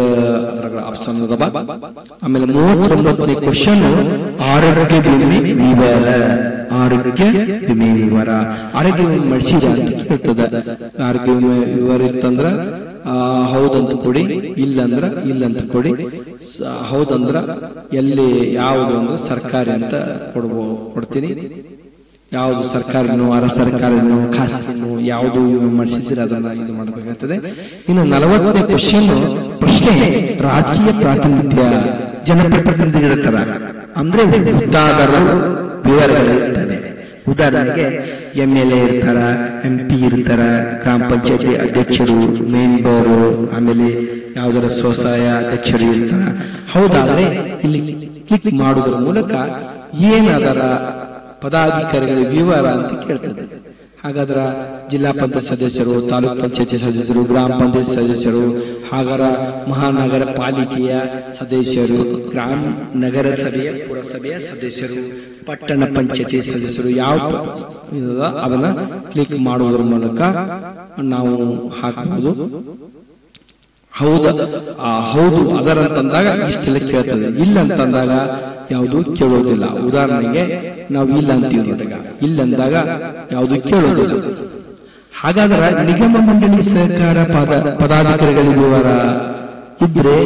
ಆಪ್ಷನ್ ಅದಾವ. ಆಮೇಲೆ 39ನೇ ಕ್ವಶನ್ ಆರೋಗ್ಯ ವಿಮೆ ವಿವರ. ಆರೋಗ್ಯ ವಿಮೆ ವಿವರ, ಆರೋಗ್ಯ ವಿಮೆ ಮಾಡಿಸಿದ ಅಂತ ಕೇಳ್ತದ. ಆರೋಗ್ಯ ವಿಮೆ ವಿವರ ಇತ್ತಂದ್ರ ಹೌದಂತ ಕೊಡಿ, ಇಲ್ಲಂದ್ರ ಇಲ್ಲಂತ ಕೊಡಿ. ಹೌದಂದ್ರ ಎಲ್ಲಿ ಯಾವುದು ಅಂದ್ರೆ ಸರ್ಕಾರಿ ಅಂತ ಕೊಡ್ತೀನಿ. ಯಾವುದು ಸರ್ಕಾರಿನೋ, ಅರ ಸರ್ಕಾರಿನೋ, ಖಾಸಗಿನೋ ಯಾವುದು ಮಾಡಿಸಿದ್ರೆ ಅದನ್ನ ಇದು ಮಾಡಬೇಕಾಗ್ತದೆ. ಇನ್ನು 40ನೇ ಕ್ವಶನ್ ಪ್ರಶ್ನೆ ರಾಜಕೀಯ ಪ್ರಾತಿನಿಧ್ಯ. ಜನಪ್ರತಿನಿಧಿಗಳ ತರ ಅಂದ್ರೆ ಹುದ್ದಾದರೂ ವಿವರಗಳಿರ್ತದೆ. ಉದಾಹರಣೆಗೆ MLA ಇರ್ತಾರ, MP ಇರ್ತಾರ, ಗ್ರಾಮ ಪಂಚಾಯತಿ ಅಧ್ಯಕ್ಷರು, ಮೆಂಬರು, ಆಮೇಲೆ ಯಾವುದರ ಸ್ವಸಹಾಯ ಅಧ್ಯಕ್ಷರು ಇರ್ತಾರ. ಹೌದಾದ್ರೆ ಇಲ್ಲಿ ಕ್ಲಿಕ್ ಮಾಡುವುದರ ಮೂಲಕ ಏನಾದರ ಪದಾಧಿಕಾರಿಗಳ ವಿವರ ಅಂತ ಕೇಳ್ತದೆ. ಹಾಗಾದ್ರ ಜಿಲ್ಲಾ ಪಂಚಾಯತ್ ಸದಸ್ಯರು, ತಾಲೂಕ್ ಪಂಚಾಯತಿ ಸದಸ್ಯರು, ಗ್ರಾಮ ಪಂಚಾಯತ್ ಸದಸ್ಯರು, ಹಾಗಾರ ಮಹಾನಗರ ಪಾಲಿಕೆಯ ಸದಸ್ಯರು, ಗ್ರಾಮ ನಗರ ಸಭೆಯ ಪುರಸಭೆಯ ಸದಸ್ಯರು, ಪಟ್ಟಣ ಪಂಚಾಯತಿ ಸದಸ್ಯರು ಯಾವ ಅದನ್ನ ಕ್ಲಿಕ್ ಮಾಡುವುದರ ಮೂಲಕ ನಾವು ಹಾಕಬಹುದು. ಹೌದು ಅದರಂತಂದಾಗ ಇಷ್ಟೆಲ್ಲ ಕೇಳ್ತದೆ. ಇಲ್ಲ ಅಂತಂದಾಗ ಯಾವುದು ಕೇಳೋದಿಲ್ಲ. ಉದಾಹರಣೆಗೆ ನಾವು ಇಲ್ಲ ಅಂತೀವಿ ನೋಡ್ರಿ, ಇಲ್ಲಂದಾಗ ಯಾವುದು ಕೇಳೋದಿಲ್ಲ. ಹಾಗಾದ್ರೆ ನಿಗಮ ಮಂಡಳಿ ಸಹಕಾರ ಪದಾಧಿಕಾರಿಗಳ ವಿವರ ಇದ್ರೆ,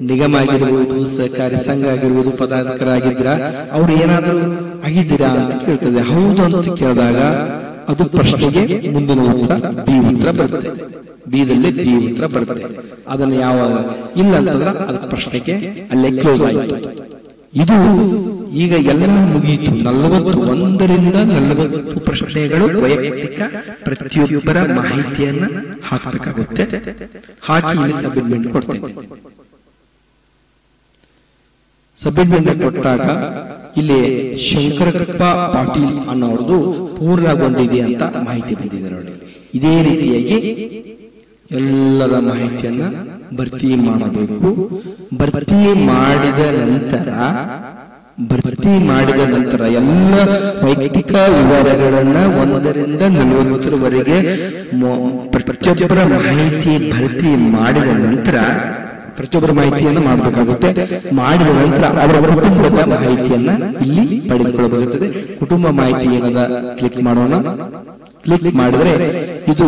ನಿಗಮ ಆಗಿರ್ಬೋದು, ಸಹಕಾರಿ ಸಂಘ ಆಗಿರ್ಬೋದು, ಪದಾಧಿಕಾರಿ ಆಗಿದ್ರ ಅವ್ರು ಏನಾದ್ರು ಆಗಿದ್ದೀರಾ ಅಂತ ಕೇಳ್ತದೆ. ಹೌದು ಅಂತ ಕೇಳಿದಾಗ ಅದು ಪ್ರಶ್ನೆಗೆ ಮುಂದಿನ ಉತ್ತರ ಬಿ ಉತ್ತರ ಬರುತ್ತೆ. ಬಿದಲ್ಲಿ ಬಿ ಉತ್ತರ ಬರುತ್ತೆ. ಅದನ್ನ ಯಾವ ಇಲ್ಲ ಅಂತಂದ್ರ ಅದಕ್ಕೆ ಪ್ರಶ್ನೆಗೆ ಅಲ್ಲೇ ಕ್ಲೋಸ್ ಆಯಿತು. ಇದು ಈಗ ಎಲ್ಲ ಮುಗಿಯಿತು. 41ರಿಂದ 40 ಪ್ರಶ್ನೆಗಳು ವೈಯಕ್ತಿಕ ಪ್ರತಿಯೊಬ್ಬರ ಮಾಹಿತಿಯನ್ನ ಹಾಕಬೇಕಾಗುತ್ತೆ. ಹಾಕಿ ಇಲ್ಲಿ ಸಬ್ಮಿಟ್ ಕೊಡ್ತೇನೆ. ಸಬ್ಮಿಟ್ ಕೊಟ್ಟಾಗ ಇಲ್ಲಿ ಶಂಕರಪ್ಪ ಪಾಟೀಲ್ ಅನ್ನೋರ್ದು ಪೂರ್ಣಗೊಂಡಿದೆ ಅಂತ ಮಾಹಿತಿ ಬಂದಿದೆ ನೋಡಿ. ಇದೇ ರೀತಿಯಾಗಿ ಎಲ್ಲರ ಮಾಹಿತಿಯನ್ನ ಭರ್ತಿ ಮಾಡಬೇಕು. ಭರ್ತಿ ಮಾಡಿದ ನಂತರ ಭರ್ತಿ ಮಾಡಿದ ನಂತರ ಎಲ್ಲ ವೈಯಕ್ತಿಕ ವಿವರಗಳನ್ನ 1ರಿಂದ 40ರವರೆಗೆ ಪ್ರತಿಯೊಬ್ಬರ ಮಾಹಿತಿ ಭರ್ತಿ ಮಾಡಿದ ನಂತರ ಪ್ರತಿಯೊಬ್ಬರ ಮಾಹಿತಿಯನ್ನು ಮಾಡಬೇಕಾಗುತ್ತೆ. ಮಾಡಿದ ನಂತರ ಅವರ ಕುಟುಂಬದ ಮಾಹಿತಿಯನ್ನ ಇಲ್ಲಿ ಪಡೆದುಕೊಳ್ಳಬೇಕಾಗುತ್ತದೆ. ಕುಟುಂಬ ಮಾಹಿತಿ ಏನದ ಕ್ಲಿಕ್ ಮಾಡೋಣ. ಕ್ಲಿಕ್ ಮಾಡಿದ್ರೆ ಇದು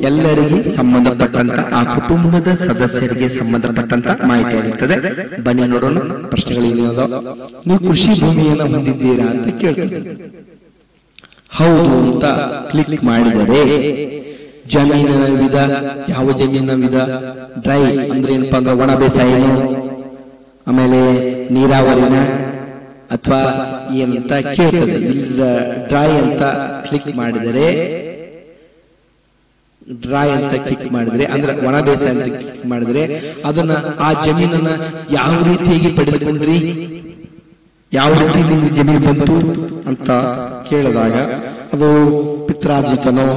ಎಲ್ಲರಿಗೆ ಸಂಬಂಧಪಟ್ಟಂತ ಆ ಕುಟುಂಬದ ಸದಸ್ಯರಿಗೆ ಸಂಬಂಧಪಟ್ಟಂತ ಮಾಹಿತಿ ಆಗಿರ್ತದೆ. ಬನ್ನಿ ನೋಡೋಣ ಪ್ರಶ್ನೆಗಳೇನಿದಾವ. ನೀವು ಕೃಷಿ ಭೂಮಿಯನ್ನು ಹೊಂದಿದ್ದೀರಾ ಅಂತ ಕೇಳ್ತದೆ. ಹೌದು ಅಂತ ಕ್ಲಿಕ್ ಮಾಡಿದರೆ ಜಮೀನಿನ ವಿಧ, ಯಾವ ಜಮೀನಿನ ವಿಧ, ಡ್ರೈ ಅಂದ್ರೆ ಏನಪ್ಪಾ ಅಂದ್ರೆ ಒಣ ಬೇಸಾಯನು, ಆಮೇಲೆ ನೀರಾವರಿನ ಅಥವಾ ಏನಂತ ಕೇಳ್ತದೆ. ಇಲ್ಲ ಡ್ರೈ ಅಂತ ಕ್ಲಿಕ್ ಮಾಡಿದರೆ, ಡ್ರೈ ಅಂತ ಕ್ಲಿಕ್ ಮಾಡಿದ್ರೆ ಅಂದ್ರೆ ಒಣ ಬೇಸಾಯ ಅಂತ ಕ್ಲಿಕ್ ಮಾಡಿದ್ರೆ ಅದನ್ನ ಆ ಜಮೀನನ್ನ ಯಾವ ರೀತಿಯಾಗಿ ಪಡೆದುಕೊಂಡ್ರಿ, ಯಾವ ರೀತಿ ನಿಮ್ಗೆ ಜಮೀನು ಬಂತು ಅಂತ ಕೇಳಿದಾಗ ಅದು ಪಿತ್ರಾಜಿತನೋ,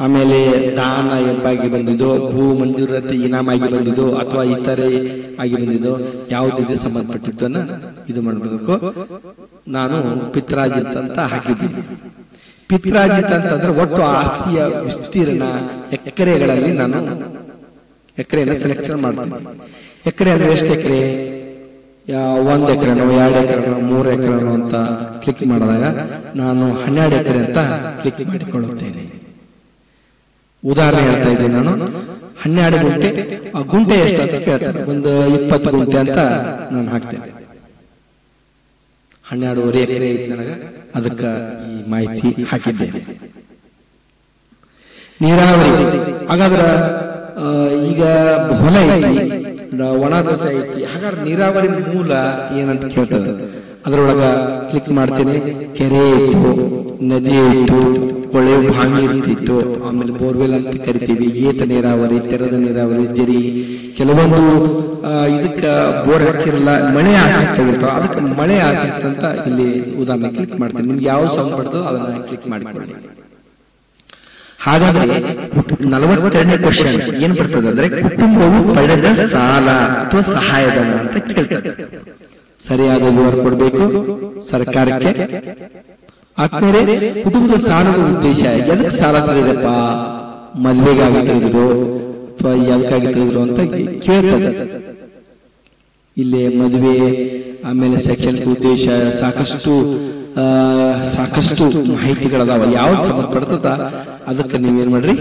ಆಮೇಲೆ ದಾನ ಎಂಬಾಗಿ ಬಂದಿದ್ದು, ಭೂ ಮಂಜೂರಾತಿ ಇನಾಮಾಗಿ ಬಂದಿದ್ದು, ಅಥವಾ ಇತರೆ ಆಗಿ ಬಂದಿದ್ದು, ಯಾವುದಿದೆ ಸಂಬಂಧಪಟ್ಟಿದ್ದನ್ನ ಇದು ಮಾಡಬೇಕು. ನಾನು ಪಿತ್ರಾಜಿತ್ ಅಂತ ಹಾಕಿದ್ದೀನಿ. ಪಿತ್ರಾಜಿತ್ ಅಂತಂದ್ರೆ ಒಟ್ಟು ಆಸ್ತಿಯ ವಿಸ್ತೀರ್ಣ ಎಕರೆಗಳಲ್ಲಿ ನಾನು ಎಕರೆನ ಸೆಲೆಕ್ಷನ್ ಮಾಡ್ತೀನಿ. ಎಕರೆ ಅಂದ್ರೆ ಎಷ್ಟು ಎಕರೆ, 1 ಎಕರೆನೋ 2 ಎಕರೆನೋ 3 ಎಕರೆನೋ ಅಂತ ಕ್ಲಿಕ್ ಮಾಡಿದಾಗ ನಾನು 12 ಎಕರೆ ಅಂತ ಕ್ಲಿಕ್ ಮಾಡಿಕೊಳ್ಳುತ್ತೇನೆ. ಉದಾಹರಣೆ ಹೇಳ್ತಾ ಇದ್ದೀನಿ ನಾನು. 12 ಗುಂಟೆ, ಆ ಗುಂಟೆ ಎಷ್ಟು ಅಂತ ಕೇಳ್ತಾರೆ. ಒಂದು 20 ಗುಂಟೆ ಅಂತ ನಾನು ಹಾಕ್ತೇನೆ. 12.5 ಎಕರೆ ಇತ್ತು ನನಗ, ಅದಕ್ಕ ಈ ಮಾಹಿತಿ ಹಾಕಿದ್ದೇನೆ. ನೀರಾವರಿ, ಹಾಗಾದ್ರ ಈಗ ಹೊಲ ಐತಿ, ಒಣ ಬೇಸಾಯ ಐತಿ, ಹಾಗಾದ್ರೆ ನೀರಾವರಿ ಮೂಲ ಏನಂತ ಕೇಳ್ತದೆ. ಅದರೊಳಗ ಕ್ಲಿಕ್ ಮಾಡ್ತೇನೆ. ಕೆರೆ ಇತ್ತು, ನದಿ ಇತ್ತು, ಕೊಳೆ ಬಾವಿ ಇರ್ತಿತ್ತು, ಆಮೇಲೆ ಬೋರ್ವೆಲ್ ಅಂತ ಕರಿತೀವಿ, ಏತ ನೀರಾವರಿ, ತೆರೆದ ನೀರಾವರಿ, ಜರಿ, ಕೆಲವೊಂದು ಇದಕ್ಕ ಬೋರ್ ಹಾಕಿರಲ್ಲ, ಮಳೆ ಆಸಕ್ತಿ ಆಗಿರ್ತಾವ, ಅದಕ್ಕೆ ಮಳೆ ಆಸಕ್ತಿ ಅಂತ ಇಲ್ಲಿ ಉದಾಹರಣೆ ಕ್ಲಿಕ್ ಮಾಡ್ತೇನೆ. ನಿಮ್ಗೆ ಯಾವ ಸೌಂಡ್ ಬರ್ತದೋ ಅದನ್ನ ಕ್ಲಿಕ್ ಮಾಡಿಕೊಳ್ಳಿ. ಹಾಗಾದ್ರೆ 42ನೇ ಕ್ವಶನ್ ಏನ್ ಬರ್ತದೆ ಅಂದ್ರೆ, ಕುಟುಂಬವು ಪಡೆದ ಸಾಲ ಅಥವಾ ಸಹಾಯಧನ ಅಂತ ಕೇಳ್ತದೆ. ಸರಿಯಾದ ವಿವರ ಕೊಡ್ಬೇಕು ಸರ್ಕಾರಕ್ಕೆ. ಆದ್ಮೇಲೆ ಕುಟುಂಬದ ಸಾಲದ ಉದ್ದೇಶ, ಎದಕ್ಕೆ ಸಾಲ ತೆಗೆದಪ್ಪ, ಮದ್ವೆಗಾಗಿ ತೆಗೆದ್ರು ಅಥವಾ ಎದಕ್ಕಾಗಿ ತೆಗೆದ್ರು ಅಂತ ಕೇಳ್ತದೆ. ಇಲ್ಲಿ ಮದುವೆ, ಆಮೇಲೆ ಶೈಕ್ಷಣಿಕ ಉದ್ದೇಶ, ಸಾಕಷ್ಟು ಮಾಹಿತಿಗಳದಾವ. ಯಾವ್ದು ಸಂಬಂಧಪಡ್ತದ ಅದಕ್ಕೆ ನೀವೇನ್ ಮಾಡ್ರಿ,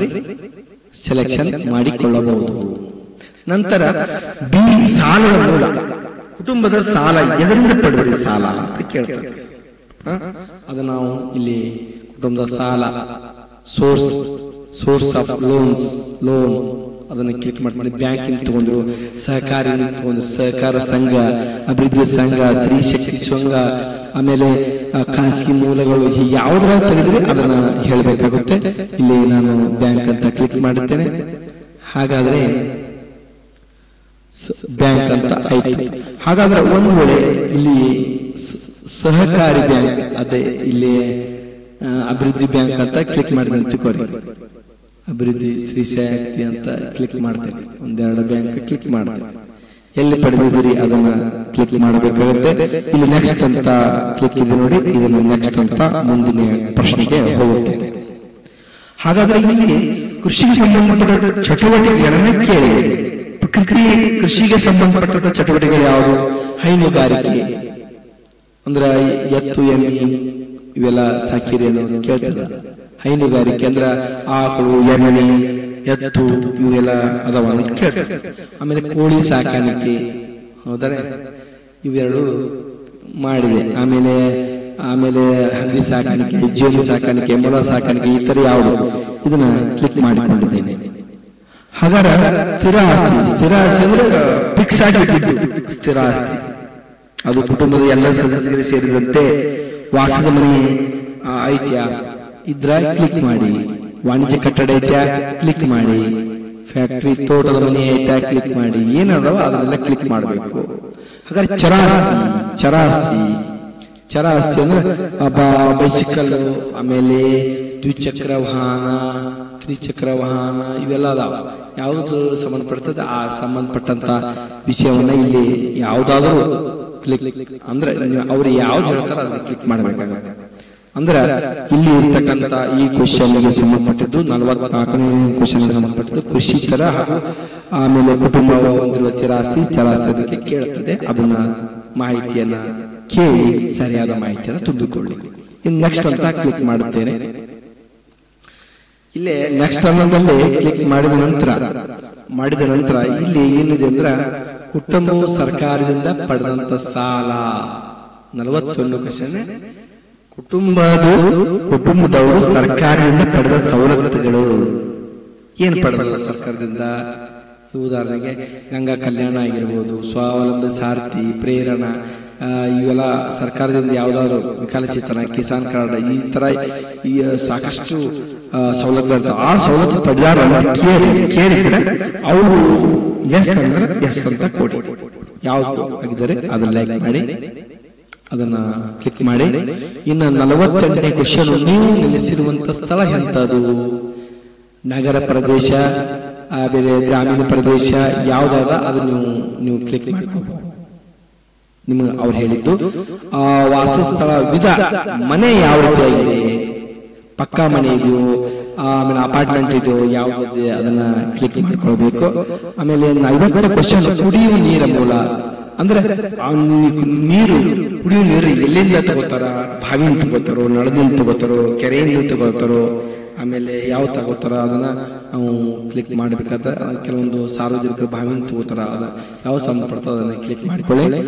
ಸೆಲೆಕ್ಷನ್ ಮಾಡಿಕೊಳ್ಳಬಹುದು. ನಂತರ ಬಿ, ಸಾಲದ ಮೂಲ. ಕುಟುಂಬದ ಸಾಲ ಎದರಿಂದ ಪಡೆದ್ರಿ ಸಾಲ ಅಂತ ಕೇಳ್ತದೆ. ಅದು ನಾವು ಇಲ್ಲಿ ಕುಟುಂಬದ ಸಾಲ, ಸೋರ್ಸ್ ಆಫ್ ಲೋನ್ ಅದನ್ನ ಕ್ಲಿಕ್ ಮಾಡ್ಕೊಂಡು ಬ್ಯಾಂಕಿಂದ ತಗೊಂಡ್ರು, ಸಹಕಾರಿಯಿಂದ ತಗೊಂಡ್ರು, ಸಹಕಾರ ಸಂಘ, ಅಭಿವೃದ್ಧಿ ಸಂಘ, ಸ್ತ್ರೀ ಶಕ್ತಿ ಸಂಘ, ಆಮೇಲೆ ಖಾಸಗಿ ಮೂಲಗಳು, ಯಾವ್ದ್ರ ತೆಗೆದ್ರೆ ಅದನ್ನ ಹೇಳಬೇಕಾಗುತ್ತೆ. ಇಲ್ಲಿ ನಾನು ಬ್ಯಾಂಕ್ ಅಂತ ಕ್ಲಿಕ್ ಮಾಡುತ್ತೇನೆ. ಹಾಗಾದ್ರೆ ಬ್ಯಾಂಕ್ ಅಂತ ಆಯ್ತು. ಹಾಗಾದ್ರೆ ಒಂದು ವೇಳೆ ಇಲ್ಲಿ ಸಹಕಾರಿ ಬ್ಯಾಂಕ್, ಅದೇ ಇಲ್ಲಿ ಅಭಿವೃದ್ಧಿ ಬ್ಯಾಂಕ್ ಅಂತ ಕ್ಲಿಕ್ ಮಾಡಿದೆ ಅಂತ ತಿಳ್ಕೊರಿ. ಅಭಿವೃದ್ಧಿ ಸ್ತ್ರೀ ಶಕ್ತಿ ಅಂತ ಕ್ಲಿಕ್ ಮಾಡ್ತೇನೆ. 1-2 ಬ್ಯಾಂಕ್ ಕ್ಲಿಕ್ ಮಾಡ್ತೇನೆ. ಎಲ್ಲಿ ಪಡೆದಿದ್ದೀರಿ ಅದನ್ನ ಕ್ಲಿಕ್ ಮಾಡಬೇಕಾಗುತ್ತೆ. ಇಲ್ಲಿ ನೆಕ್ಸ್ಟ್ ಅಂತ ಕ್ಲಿಕ್ ಇದೆ ನೋಡಿ, ಇದನ್ನ ನೆಕ್ಸ್ಟ್ ಅಂತ ಮುಂದಿನ ಪ್ರಶ್ನೆಗೆ ಹೋಗುತ್ತೇನೆ. ಹಾಗಾದ್ರೆ ಇಲ್ಲಿ ಕೃಷಿಗೆ ಸಂಬಂಧಪಟ್ಟ ಚಟುವಟಿಕೆಗಳನ್ನ ಕೇಳಿದೆ. ಕೃಷಿಗೆ ಸಂಬಂಧಪಟ್ಟ ಚಟುವಟಿಕೆಗಳು ಯಾವುದು? ಹೈನುಗಾರಿಕೆ ಅಂದ್ರ ಎತ್ತು, ಎಮ್ಮಿ ಇವೆಲ್ಲ ಸಾಕಿರಿ ಅನ್ನೋದು ಕೇಳ್ತದ. ಹೈನುಗಾರಿಕೆ ಅಂದ್ರ ಆಕಳು, ಎಮ್ಮೆ, ಎತ್ತು ಇವೆಲ್ಲ ಅದಾವ ಅಂತ ಕೇಳ್ತದೆ. ಆಮೇಲೆ ಕೋಳಿ ಸಾಕಾಣಿಕೆ, ಹೌದಾರೆ, ಇವೆರಡು ಮಾಡಿದೆ. ಆಮೇಲೆ ಹಂದಿ ಸಾಕಾಣಿಕೆ, ಜೇನು ಸಾಕಾಣಿಕೆ, ಮೊಲ ಸಾಕಾಣಿಕೆ, ಈ ತರ ಯಾವುದು ಇದನ್ನ ಕ್ಲಿಕ್ ಮಾಡಿಕೊಂಡಿದ್ದೇನೆ. ಹಾಗಾದ್ರೆ ಸ್ಥಿರ ಆಸ್ತಿ ಅಂದ್ರೆ ಫಿಕ್ಸ್ ಆಗಿದ್ದು ಸ್ಥಿರ ಆಸ್ತಿ. ಅದು ಕುಟುಂಬದ ಎಲ್ಲ ಸದಸ್ಯರಿಗೆ ಸೇರಿದಂತೆ ವಾಸದ ಮನೆ ಐತ್ಯಾ ಇದ್ರ ಕ್ಲಿಕ್ ಮಾಡಿ. ವಾಣಿಜ್ಯ ಕಟ್ಟಡ ಐತ್ಯಾ ಕ್ಲಿಕ್ ಮಾಡಿ. ಫ್ಯಾಕ್ಟರಿ, ತೋಟದ ಮನೆ ಐತ್ಯಾ ಕ್ಲಿಕ್ ಮಾಡಿ. ಏನದಾವ ಅದನ್ನೆಲ್ಲ ಕ್ಲಿಕ್ ಮಾಡಬೇಕು. ಹಾಗಾದ್ರೆ ಚರ ಆಸ್ತಿ ಅಂದ್ರೆ ಬೈಸಿಕಲ್, ಆಮೇಲೆ ದ್ವಿಚಕ್ರ ವಾಹನ, ತ್ರಿಚಕ್ರ ವಾಹನ ಇವೆಲ್ಲ ಅದಾವ. ಯಾವುದು ಸಂಬಂಧಪಡ್ತದೆ ಆ ಸಂಬಂಧಪಟ್ಟಂತ ವಿಷಯವನ್ನ ಇಲ್ಲಿ ಯಾವುದಾದ್ರೂ ಕ್ಲಿಕ್ ಅಂದ್ರೆ ಅವ್ರು ಯಾವ್ದು ಹೇಳ್ತಾರೋ ಅದನ್ನ ಕ್ಲಿಕ್ ಮಾಡಬೇಕಾಗುತ್ತೆ. ಅಂದ್ರೆ ಇಲ್ಲಿ ಇರ್ತಕ್ಕಂಥ ಈ ಕ್ವಶನ್ಗೆ ಸಂಬಂಧಪಟ್ಟಿದ್ದು 44ನೇ ಕ್ವಶನ್ ಸಂಬಂಧಪಟ್ಟಿದ್ದು ಕೃಷಿ ತರ ಹಾಗೂ ಆಮೇಲೆ ಕುಟುಂಬ ಹೊಂದಿರುವ ಚರಾಸ್ತಿ ಬಗ್ಗೆ ಕೇಳ್ತದೆ. ಅದನ್ನ ಮಾಹಿತಿಯನ್ನ ಕೇಳಿ ಸರಿಯಾದ ಮಾಹಿತಿಯನ್ನು ತುಂಬಿಕೊಳ್ಳಿ. ಇನ್ನು ನೆಕ್ಸ್ಟ್ ಅಂತ ಕ್ಲಿಕ್ ಮಾಡುತ್ತೇನೆ. ಇಲ್ಲೇ ನೆಕ್ಸ್ಟ್ ಅನ್ನೋದಲ್ಲಿ ಕ್ಲಿಕ್ ಮಾಡಿದ ನಂತರ ಇಲ್ಲಿ ಏನಿದೆ ಅಂದ್ರೆ ಕುಟುಂಬವು ಸರ್ಕಾರದಿಂದ ಪಡೆದಂತ ಸಾಲ 41 ಕ್ವಶನ್. ಕುಟುಂಬದವರು ಸರ್ಕಾರದಿಂದ ಪಡೆದ ಸವಲತ್ತುಗಳು ಏನ್ ಪಡೆದ ಸರ್ಕಾರದಿಂದ? ಉದಾಹರಣೆಗೆ ಗಂಗಾ ಕಲ್ಯಾಣ ಆಗಿರ್ಬೋದು, ಸ್ವಾವಲಂಬಿ ಸಾರಥಿ, ಪ್ರೇರಣಾ, ಇವೆಲ್ಲ ಸರ್ಕಾರದಿಂದ ಯಾವ್ದಾದ್ರು ವಿಕಲಚೇತನ, ಕಿಸಾನ್ ಕಾರ್ಡ್, ಈ ತರ ಸಾಕಷ್ಟು ಸವಲತ್ತು ಇರ್ತವೆ. ಆ ಸವಲತ್ತು ಪಡೆದಾರ ಕೇಳಿದ್ರೆ ಅವರು ಎಸ್ ಅಂದ್ರೆ ಎಸ್ ಅಂತ ಕೊಡಿ. ಯಾವ್ದು ಆಗಿದ್ದಾರೆ ಅದನ್ನ ಲೈಕ್ ಮಾಡಿ, ಅದನ್ನ ಕ್ಲಿಕ್ ಮಾಡಿ. ಇನ್ನು 48ನೇ ಕ್ವಶನ್, ನೀವು ನೆಲೆಸಿರುವಂತ ಸ್ಥಳ ಎಂತದು? ನಗರ ಪ್ರದೇಶ, ಬೇರೆ ಗ್ರಾಮೀಣ ಪ್ರದೇಶ ಯಾವ್ದಾದ ಅದು ನೀವು ಕ್ಲಿಕ್ ಮಾಡ್ಕೋಬಹುದು. ನಿಮ್ಗೆ ಅವ್ರು ಹೇಳಿದ್ದು ವಾಸಸ್ಥಳ ವಿಧ, ಮನೆ ಯಾವ ರೀತಿಯಾಗಿದೆ, ಪಕ್ಕಾ ಮನೆ ಇದೆಯೋ, ಆಮೇಲೆ ಅಪಾರ್ಟ್ಮೆಂಟ್ ಇದೆಯೋ, ಯಾವ್ದಿದೆ ಅದನ್ನ ಕ್ಲಿಕ್ ಮಾಡ್ಕೊಳ್ಬೇಕು. ಆಮೇಲೆ 50ನೇ ಕ್ವಶನ್, ಕುಡಿಯುವ ನೀರ ಮೂಲ ಅಂದ್ರೆ ಕುಡಿಯುವ ನೀರು ಎಲ್ಲಿಂದ ತಗೋತಾರ? ಬಾವಿಯಿಂದ ತಗೋತಾರೋ, ನಳದಿಂದ ತಗೋತಾರೋ, ಕೆರೆಯಿಂದ ತಗೋತಾರೋ, ಆಮೇಲೆ ಯಾವ ತಗೋತಾರ ಅದನ್ನ ನಾವು ಕ್ಲಿಕ್ ಮಾಡಬೇಕಾದ. ಕೆಲವೊಂದು ಸಾರ್ವಜನಿಕರು ಬಾವಿಯಿಂದ ತಗೋತಾರ, ಅದ ಯಾವ ಸಂಬಂಧಪಡ್ತದ ಅದನ್ನ ಕ್ಲಿಕ್ ಮಾಡಿಕೊಳ್ಳಿ.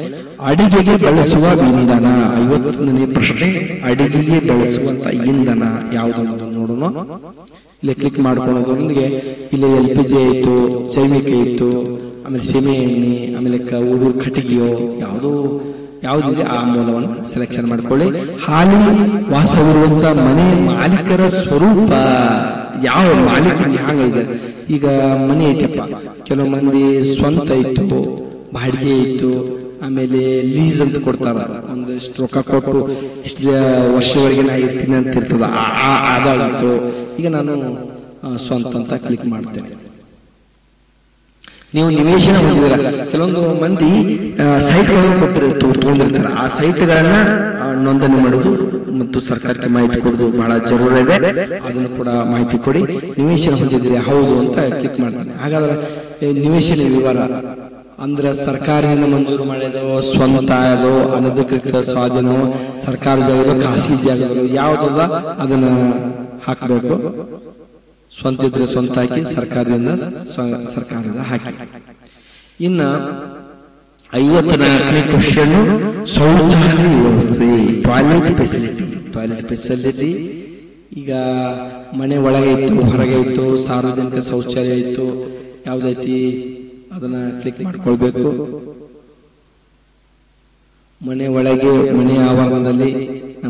ಅಡಿಗೆಗೆ ಬಳಸುವ ಇಂಧನ 51ನೇ ಪ್ರಶ್ನೆ, ಅಡಿಗೆಗೆ ಬಳಸುವಂತ ಇಂಧನ ಯಾವುದು ನೋಡೋಣ. ಇಲ್ಲಿ ಕ್ಲಿಕ್ ಮಾಡ್ಕೊಳ್ಳೋದ್ರೊಂದಿಗೆ ಇಲ್ಲಿ LPG ಇತ್ತು, ಜೈವಿಕ ಇತ್ತು, ಆಮೇಲೆ ಸೀಮೆ ಎಣ್ಣೆ, ಆಮೇಲೆ ಊರು ಕಟ್ಟಿಗೆಯೋ ಯಾವುದಿದೆ ಆ ಮೂಲವನ್ನು ಸೆಲೆಕ್ಷನ್ ಮಾಡ್ಕೊಳ್ಳಿ. ಹಾಲಿ ವಾಸವಿರುವಂತ ಮನೆ ಮಾಲೀಕರ ಸ್ವರೂಪ, ಯಾವ ಮಾಲೀಕರು ಹ್ಯಾಂಗಿದೆ? ಈಗ ಮನೆ ಐತಪ್ಪ, ಕೆಲವು ಮಂದಿ ಸ್ವಂತ ಇತ್ತು, ಬಾಡಿಗೆ ಇತ್ತು, ಆಮೇಲೆ ಲೀಸ್ ಅಂತ ಕೊಡ್ತಾರ, ಒಂದಿಷ್ಟು ರೊಕ್ಕ ಕೊಟ್ಟು ಇಷ್ಟು ವರ್ಷವರೆಗೆ ನಾ ಇರ್ತೀನಿ ಅಂತ ಇರ್ತದ, ಅದಾಗಿತ್ತು. ಈಗ ನಾನು ಸ್ವಂತ ಅಂತ ಕ್ಲಿಕ್ ಮಾಡ್ತೇನೆ. ನೀವು ನಿವೇಶನ ಹೊಂದಿದ್ದೀರ, ಕೆಲವೊಂದು ಮಂದಿ ಸೈಟ್ಗಳನ್ನು ತಗೊಂಡಿರ್ತಾರೆ. ಆ ಸೈಟ್ಗಳನ್ನ ನೋಂದಣಿ ಮಾಡುವುದು ಮತ್ತು ಸರ್ಕಾರಕ್ಕೆ ಮಾಹಿತಿ ಕೊಡುವುದು ಬಹಳ ಜರೂರ ಇದೆ. ಅದನ್ನು ಕೂಡ ಮಾಹಿತಿ ಕೊಡಿ. ನಿವೇಶನ ಹೊಂದಿದ್ದೀರಿ, ಹೌದು ಅಂತ ಕ್ಲಿಕ್ ಮಾಡ್ತಾನೆ. ಹಾಗಾದ್ರೆ ನಿವೇಶನ ವಿವರ ಅಂದ್ರೆ ಸರ್ಕಾರದಿಂದ ಮಂಜೂರು ಮಾಡಿದೋ, ಸ್ವಂತ ಅದೋ, ಅನಧಿಕೃತ ಸ್ವಾಧೀನವೋ, ಸರ್ಕಾರ ಜಾಗದೋ, ಖಾಸಗಿ ಜಾಗದೋ ಯಾವ್ದದ ಅದನ್ನ ಹಾಕಬೇಕು. ಸ್ವಂತ ಇದ್ರೆ ಸ್ವಂತ ಹಾಕಿ, ಸರ್ಕಾರದ ಹಾಕಿ. ಇನ್ನ 54ನೇ ಕ್ವಶನ್, ಶೌಚಾಲಯ ವ್ಯವಸ್ಥೆ, ಟಾಯ್ಲೆಟ್ ಫೆಸಿಲಿಟಿ. ಈಗ ಮನೆ ಒಳಗೆ ಇತ್ತು, ಹೊರಗೆ ಇತ್ತು, ಸಾರ್ವಜನಿಕ ಶೌಚಾಲಯ ಇತ್ತು, ಯಾವ್ದೈತಿ ಅದನ್ನ ಕ್ಲಿಕ್ ಮಾಡ್ಕೊಳ್ಬೇಕು. ಮನೆ ಒಳಗೆ, ಮನೆ ಆವರಣದಲ್ಲಿ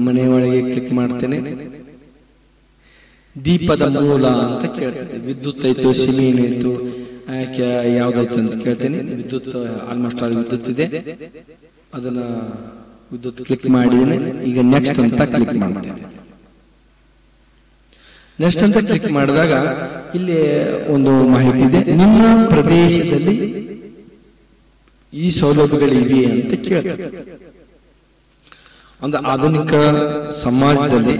ಮನೆ ಒಳಗೆ ಕ್ಲಿಕ್ ಮಾಡ್ತೇನೆ. ದೀಪದ ಮೂಲ ಅಂತ ಕೇಳ್ತೇನೆ. ವಿದ್ಯುತ್ ಐತು, ಸಿಮೆಂಟ್ ಐತು, ಯಾವ್ದಾಯ್ತು ಅಂತ ಕೇಳ್ತೇನೆ. ವಿದ್ಯುತ್ ಆಲ್ಮೋಸ್ಟ್ ಆಲ್ ವಿದ್ಯುತ್ ಇದೆ, ಅದನ್ನ ವಿದ್ಯುತ್ ಕ್ಲಿಕ್ ಮಾಡಿದ್ದೇನೆ. ಈಗ ನೆಕ್ಸ್ಟ್ ಅಂತ ಕ್ಲಿಕ್ ಮಾಡ್ತೇನೆ. ನೆಕ್ಸ್ಟ್ ಅಂತ ಕ್ಲಿಕ್ ಮಾಡಿದಾಗ ಇಲ್ಲಿ ಒಂದು ಮಾಹಿತಿ ಇದೆ, ನಿಮ್ಮ ಪ್ರದೇಶದಲ್ಲಿ ಈ ಸೌಲಭ್ಯಗಳಿವೆ ಅಂತ ಕೇಳ್ತೇನೆ. ಅಂದ್ರೆ ಆಧುನಿಕ ಸಮಾಜದಲ್ಲಿ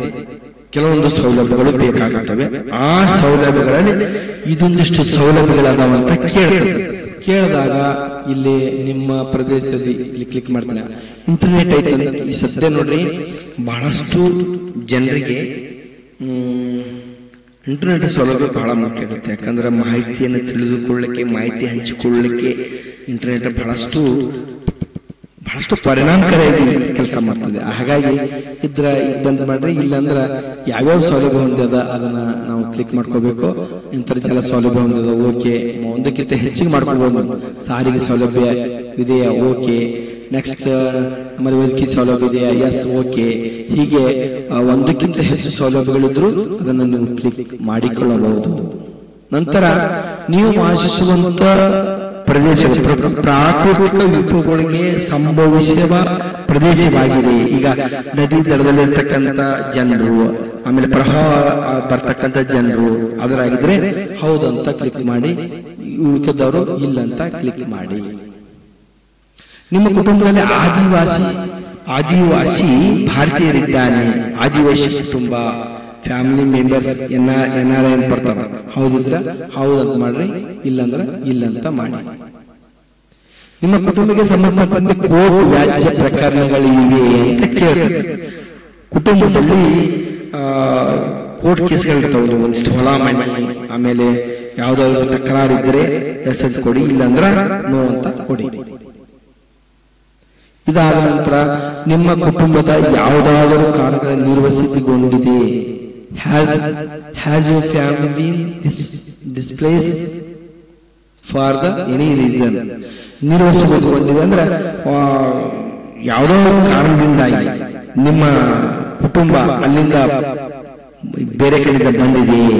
ಕೆಲವೊಂದು ಸೌಲಭ್ಯಗಳು ಬೇಕಾಗುತ್ತವೆ. ಆ ಸೌಲಭ್ಯಗಳಲ್ಲಿ ಇದೊಂದಿಷ್ಟು ಸೌಲಭ್ಯಗಳಾದವಂತ ಕೇಳಿದಾಗ ಇಲ್ಲಿ ನಿಮ್ಮ ಪ್ರದೇಶದಲ್ಲಿ ಇಲ್ಲಿ ಕ್ಲಿಕ್ ಮಾಡ್ತಾನೆ. ಇಂಟರ್ನೆಟ್ ಐತಂತ ಈ ಸದ್ಯ ನೋಡ್ರಿ, ಬಹಳಷ್ಟು ಜನರಿಗೆ ಇಂಟರ್ನೆಟ್ ಸೌಲಭ್ಯ ಬಹಳ ಮುಖ್ಯ ಆಗುತ್ತೆ. ಯಾಕಂದ್ರೆ ಮಾಹಿತಿಯನ್ನು ತಿಳಿದುಕೊಳ್ಳಲಿಕ್ಕೆ, ಮಾಹಿತಿ ಹಂಚಿಕೊಳ್ಳಲಿಕ್ಕೆ ಇಂಟರ್ನೆಟ್ ಬಹಳಷ್ಟು ಪರಿಣಾಮಕಾರಿಯಾಗಿ ಕೆಲಸ ಮಾಡ್ತದೆ. ಹಾಗಾಗಿ ಇದ್ದಂತ ಮಾಡ್ರಿ. ಇಲ್ಲಾಂದ್ರ ಯಾವ್ಯಾವ ಸೌಲಭ್ಯ ಹೊಂದಿದ ಅದನ್ನ ನಾವು ಕ್ಲಿಕ್ ಮಾಡ್ಕೋಬೇಕು. ಅಂತರ್ಜಾಲ ಸೌಲಭ್ಯ ಹೊಂದಿದ, ಓಕೆ. ಒಂದಕ್ಕಿಂತ ಹೆಚ್ಚಿಗೆ ಮಾಡ್ಕೋಬಹುದು. ಸಾರಿಗೆ ಸೌಲಭ್ಯ ಇದೆಯಾ, ಓಕೆ. ನೆಕ್ಸ್ಟ್ ನಮ್ಮಲ್ಲಿ ವೇದಿಕೆ ಸೌಲಭ್ಯ ಇದೆಯಾ, ಎಸ್, ಓಕೆ. ಹೀಗೆ ಒಂದಕ್ಕಿಂತ ಹೆಚ್ಚು ಸೌಲಭ್ಯಗಳಿದ್ರು ಅದನ್ನು ನೀವು ಕ್ಲಿಕ್ ಮಾಡಿಕೊಳ್ಳಬಹುದು. ನಂತರ ನೀವು ವಾಸಿಸುವಂತ ಪ್ರದೇಶ ಪ್ರಾಕೃತಿಕ ವಿಪತ್ತುಗಳಿಗೆ ಸಂಭವಿಸುವ ಪ್ರದೇಶವಾಗಿದೆ. ಈಗ ನದಿ ದಡದಲ್ಲಿರ್ತಕ್ಕಂಥ ಜನರು, ಆಮೇಲೆ ಪ್ರವಾಹ ಬರ್ತಕ್ಕಂಥ ಜನರು ಅದರಾಗಿದ್ರೆ ಹೌದು ಅಂತ ಕ್ಲಿಕ್ ಮಾಡಿ, ಉಳಿದವರು ಇಲ್ಲ ಅಂತ ಕ್ಲಿಕ್ ಮಾಡಿ. ನಿಮ್ಮ ಕುಟುಂಬದಲ್ಲಿ ಆದಿವಾಸಿ ಭಾರತೀಯರಿದ್ದಾನೆ, ಆದಿವಾಸಿ ಕುಟುಂಬ, ಫ್ಯಾಮಿಲಿ ಮೆಂಬರ್ಸ್ NRI ಅಂತ ಬರ್ತಾರ. ಹೌದಿದ್ರ ಹೌದಂತ ಮಾಡ್ರಿ, ಇಲ್ಲಂದ್ರ ಇಲ್ಲಂತ ಮಾಡಿ. ನಿಮ್ಮ ಕುಟುಂಬಕ್ಕೆ ಸಂಬಂಧಪಟ್ಟಂತೆ ಕೋರ್ಟ್ ವ್ಯಾಜ್ಯ ಪ್ರಕರಣಗಳಿವೆ ಅಂತ ಕೇಳ್ತದೆ. ಕುಟುಂಬದಲ್ಲಿ ಕೋರ್ಟ್ ಕೇಸ್ಗಳಿರ್ತಾವೆ, ಒಂದಿಷ್ಟು ಹೊಲ ಮನೆ, ಆಮೇಲೆ ಯಾವ್ದಾದ್ರು ತಕರಾರಿದ್ರೆ SS ಕೊಡಿ, ಇಲ್ಲಂದ್ರ ನೋ ಅಂತ ಕೊಡಿ. ಇದಾದ ನಂತರ ನಿಮ್ಮ ಕುಟುಂಬದ ಯಾವುದಾದರೂ ಕಾರ್ಯ ನಿರ್ವಹಿಸಿಕೊಂಡಿದೆ. Has your family been displaced for the any reason. ನಿರ್ವಹಿಸಿಕೊಂಡಿದೆ ಅಂದ್ರೆ ಯಾವುದೋ ಕಾರಣದಿಂದಾಗಿ ನಿಮ್ಮ ಕುಟುಂಬ ಅಲ್ಲಿಂದ ಬೇರೆ ಕಡೆಯಿಂದ ಬಂದಿದೆಯೇ,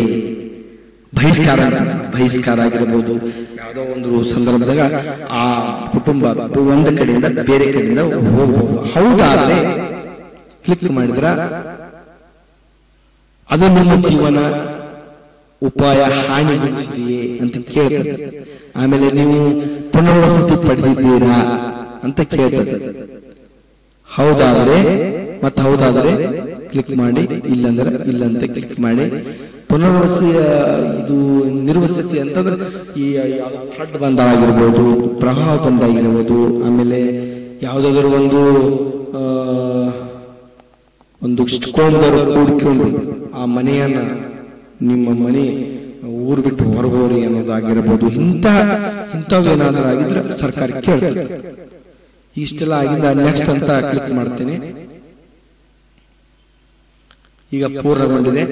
ಬಹಿಷ್ಕಾರ ಆಗಿರಬಹುದು. ಯಾವುದೋ ಒಂದು ಸಂದರ್ಭದಾಗ ಆ ಕುಟುಂಬ ಒಂದು ಕಡೆಯಿಂದ ಬೇರೆ ಕಡೆಯಿಂದ ಹೋಗಬಹುದು. ಹೌದಾದ್ರೆ ಕ್ಲಿಕ್ ಮಾಡಿದ್ರ ಅದು ನಿಮ್ಮ ಜೀವನ ಉಪಾಯ ಹಾನಿಗೊಳಿಸಿದೆಯೇ ಅಂತ ಕೇಳ್ತದೆ. ಆಮೇಲೆ ನೀವು ಪುನರ್ವಸತಿ ಪಡೆದಿದ್ದೀರಾ ಅಂತ ಕೇಳ್ತದೆ. ಹೌದಾದ್ರೆ ಕ್ಲಿಕ್ ಮಾಡಿ, ಇಲ್ಲಂದ್ರೆ ಇಲ್ಲಂತ ಕ್ಲಿಕ್ ಮಾಡಿ. ಪುನರ್ವಸತಿ ಇದು ನಿರ್ವಸತಿ ಅಂತಂದ್ರೆ ಈ ಫ್ಲಡ್ ಬಂದಾಗಿರ್ಬೋದು, ಪ್ರವಾಹ ಬಂದಾಗಿರ್ಬೋದು, ಆಮೇಲೆ ಯಾವುದಾದ್ರು ಒಂದು ಕುಟುಂಬದವರು ಕೂಡಿಕೊಂಡು ಆ ಮನೆಯನ್ನ ನಿಮ್ಮ ಮನೆ ಊರು ಬಿಟ್ಟು ಹೊರಗೋರಿ ಅನ್ನೋದಾಗಿರ್ಬೋದು. ಇಂಥವೇನಾದ್ರೂ ಆಗಿದ್ರೆ ಸರ್ಕಾರ ಕೇಳ್ತದೆ. ಇಷ್ಟೆಲ್ಲ ಆಗಿಂದ ನೆಕ್ಸ್ಟ್ ಅಂತ ಕ್ಲಿಕ್ ಮಾಡ್ತೇನೆ. ಈಗ ಪೂರ್ಣಗೊಂಡಿದೆ,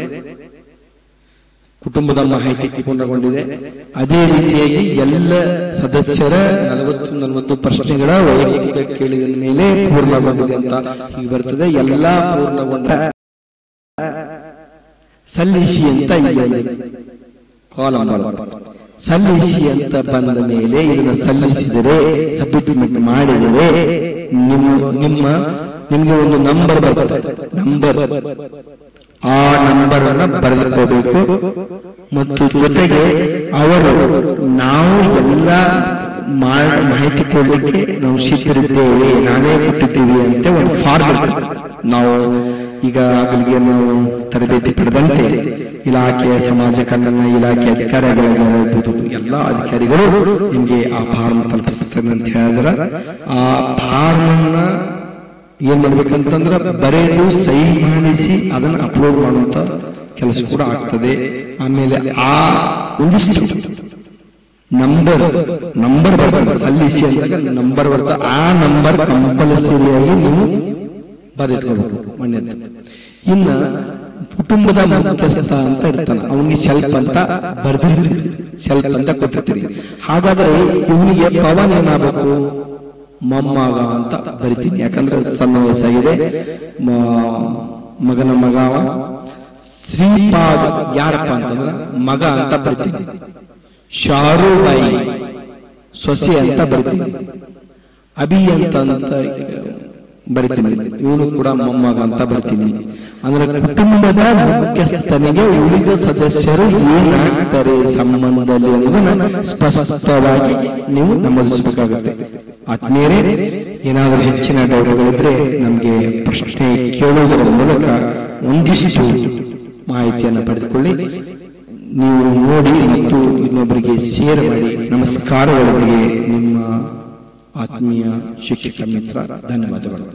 ಕುಟುಂಬದ ಮಾಹಿತಿ ಪೂರ್ಣಗೊಂಡಿದೆ. ಅದೇ ರೀತಿಯಾಗಿ ಎಲ್ಲ ಸದಸ್ಯರ 40 ಪ್ರಶ್ನೆಗಳ ವೈಯಕ್ತಿಕ ಕೇಳಿದ ಮೇಲೆ ಪೂರ್ಣಗೊಂಡಿದೆ ಅಂತ ಈಗ ಬರ್ತದೆ. ಎಲ್ಲಾ ಪೂರ್ಣಗೊಂಡ ಸಲ್ಲಿಸಿ ಅಂತ ಇಲ್ಲಿ ಕಾಲಂ ಬರುತ್ತೆ. ಸಲ್ಲಿಸಿ ಅಂತ ಬಂದ ಮೇಲೆ ಇದನ್ನ ಸಲ್ಲಿಸಿದರೆ, ಸಬ್ಮಿಟ್ ಮಾಡಿದರೆ ನಿಮ್ಗೆ ಒಂದು ನಂಬರ್ ಬರ್ತದೆ. ಆ ನಂಬರ್ ಅನ್ನ ಬರೆದುಕೋಬೇಕು. ಮತ್ತು ಜೊತೆಗೆ ಅವರು ನಾವು ಎಲ್ಲ ಮಾಹಿತಿ ಕೊಡ್ಲಿಕ್ಕೆ ನಾವು ಸಿದ್ಧರಿದ್ದೇವೆ, ನಾವೇ ಕೊಟ್ಟಿದ್ದೀವಿ ಅಂತ ಒಂದು ಫಾರ್ಮ್ ಇರ್ತದೆ. ನಾವು ಈಗ ಆಗಲಿಗೆ ನಾವು ತರಬೇತಿ ಪಡೆದಂತೆ ಇಲಾಖೆಯ ಸಮಾಜ ಕಲ್ಯಾಣ ಇಲಾಖೆ ಅಧಿಕಾರಿಗಳಿರ್ಬೋದು, ಎಲ್ಲ ಅಧಿಕಾರಿಗಳು ನಿಮ್ಗೆ ಆ ಫಾರ್ಮ್ ತಲುಪಿಸ್ತಾರೆ ಅಂತ ಹೇಳಿದ್ರೆ, ಆ ಫಾರ್ಮ್ ಅನ್ನ ಏನ್ ಮಾಡ್ಬೇಕಂತಂದ್ರ ಬರೆದು ಸಹಿ ಮಾಡಿಸಿ ಅದನ್ನ ಅಪ್ಲೋಡ್ ಮಾಡುವಂತ ಕೆಲಸ ಕೂಡ ಆಗ್ತದೆ. ಆಮೇಲೆ ಆ ಒಂದಿಷ್ಟು ನಂಬರ್ ಬರ್ತದೆ, ಸಲ್ಲಿಸಿ ಅಂದಾಗ ನಂಬರ್ ಬರ್ತದೆ. ಆ ನಂಬರ್ ಕಂಪಲ್ಸರಿಯಾಗಿ ನೀವು ಬರೆದುಕೋಬೇಕು ಮಣ್ಯದ. ಇನ್ನ ಕುಟುಂಬದ ಮುಖ್ಯಸ್ಥ ಅಂತ ಇರ್ತಾನೆ, ಅವನಿಗೆ ಸೆಲ್ಫ್ ಅಂತ ಬರ್ದಿರ್ತೀರಿ, ಸೆಲ್ಫ್ ಅಂತ ಕೊಟ್ಟಿರ್ತೀರಿ. ಹಾಗಾದ್ರೆ ಇವನಿಗೆ ಪವನ್ ಏನಾಗಬೇಕು, ಮೊಮ್ಮಗ ಅಂತ ಬರಿತೀನಿ. ಯಾಕಂದ್ರೆ ಸಣ್ಣ ವಯಸ್ಸಾಗಿದೆ, ಮಗನ ಮಗ. ಶ್ರೀಪಾದ್ ಯಾರಪ್ಪ ಅಂತಂದ್ರ ಮಗ ಅಂತ ಬರಿತೀನಿ. ಶಾರುಬಾಯಿ ಸೊಸೆ ಅಂತ ಬರಿತೀನಿ. ಅಭಿ ಅಂತ ಬರಿತೀನಿ, ಇವನು ಕೂಡ ಮೊಮ್ಮಗ ಅಂತ ಬರ್ತೀನಿ. ಅಂದ್ರೆ ಕುಟುಂಬದ ಮುಖ್ಯಸ್ಥನಿಗೆ ಉಳಿದ ಸದಸ್ಯರು ಏನಾಗ್ತಾರೆ ಸಂಬಂಧದಲ್ಲಿ ಅನ್ನೋದನ್ನ ಸ್ಪಷ್ಟವಾಗಿ ನೀವು ನಮೂದಿಸಬೇಕಾಗುತ್ತೆ. ಆತ್ಮೀಯರೇ, ಏನಾದರೂ ಹೆಚ್ಚಿನ ಡೌಟ್ಗಳಿದ್ರೆ ನಮ್ಗೆ ಪ್ರಶ್ನೆ ಕೇಳುವುದರ ಮೂಲಕ ಒಂದಿಷ್ಟು ಮಾಹಿತಿಯನ್ನು ಪಡೆದುಕೊಳ್ಳಿ. ನೀವು ನೋಡಿ ಮತ್ತು ಇನ್ನೊಬ್ಬರಿಗೆ ಶೇರ್ ಮಾಡಿ. ನಮಸ್ಕಾರಗಳೊಂದಿಗೆ ನಿಮ್ಮ ಆತ್ಮೀಯ ಶಿಕ್ಷಕ ಮಿತ್ರ. ಧನ್ಯವಾದಗಳು.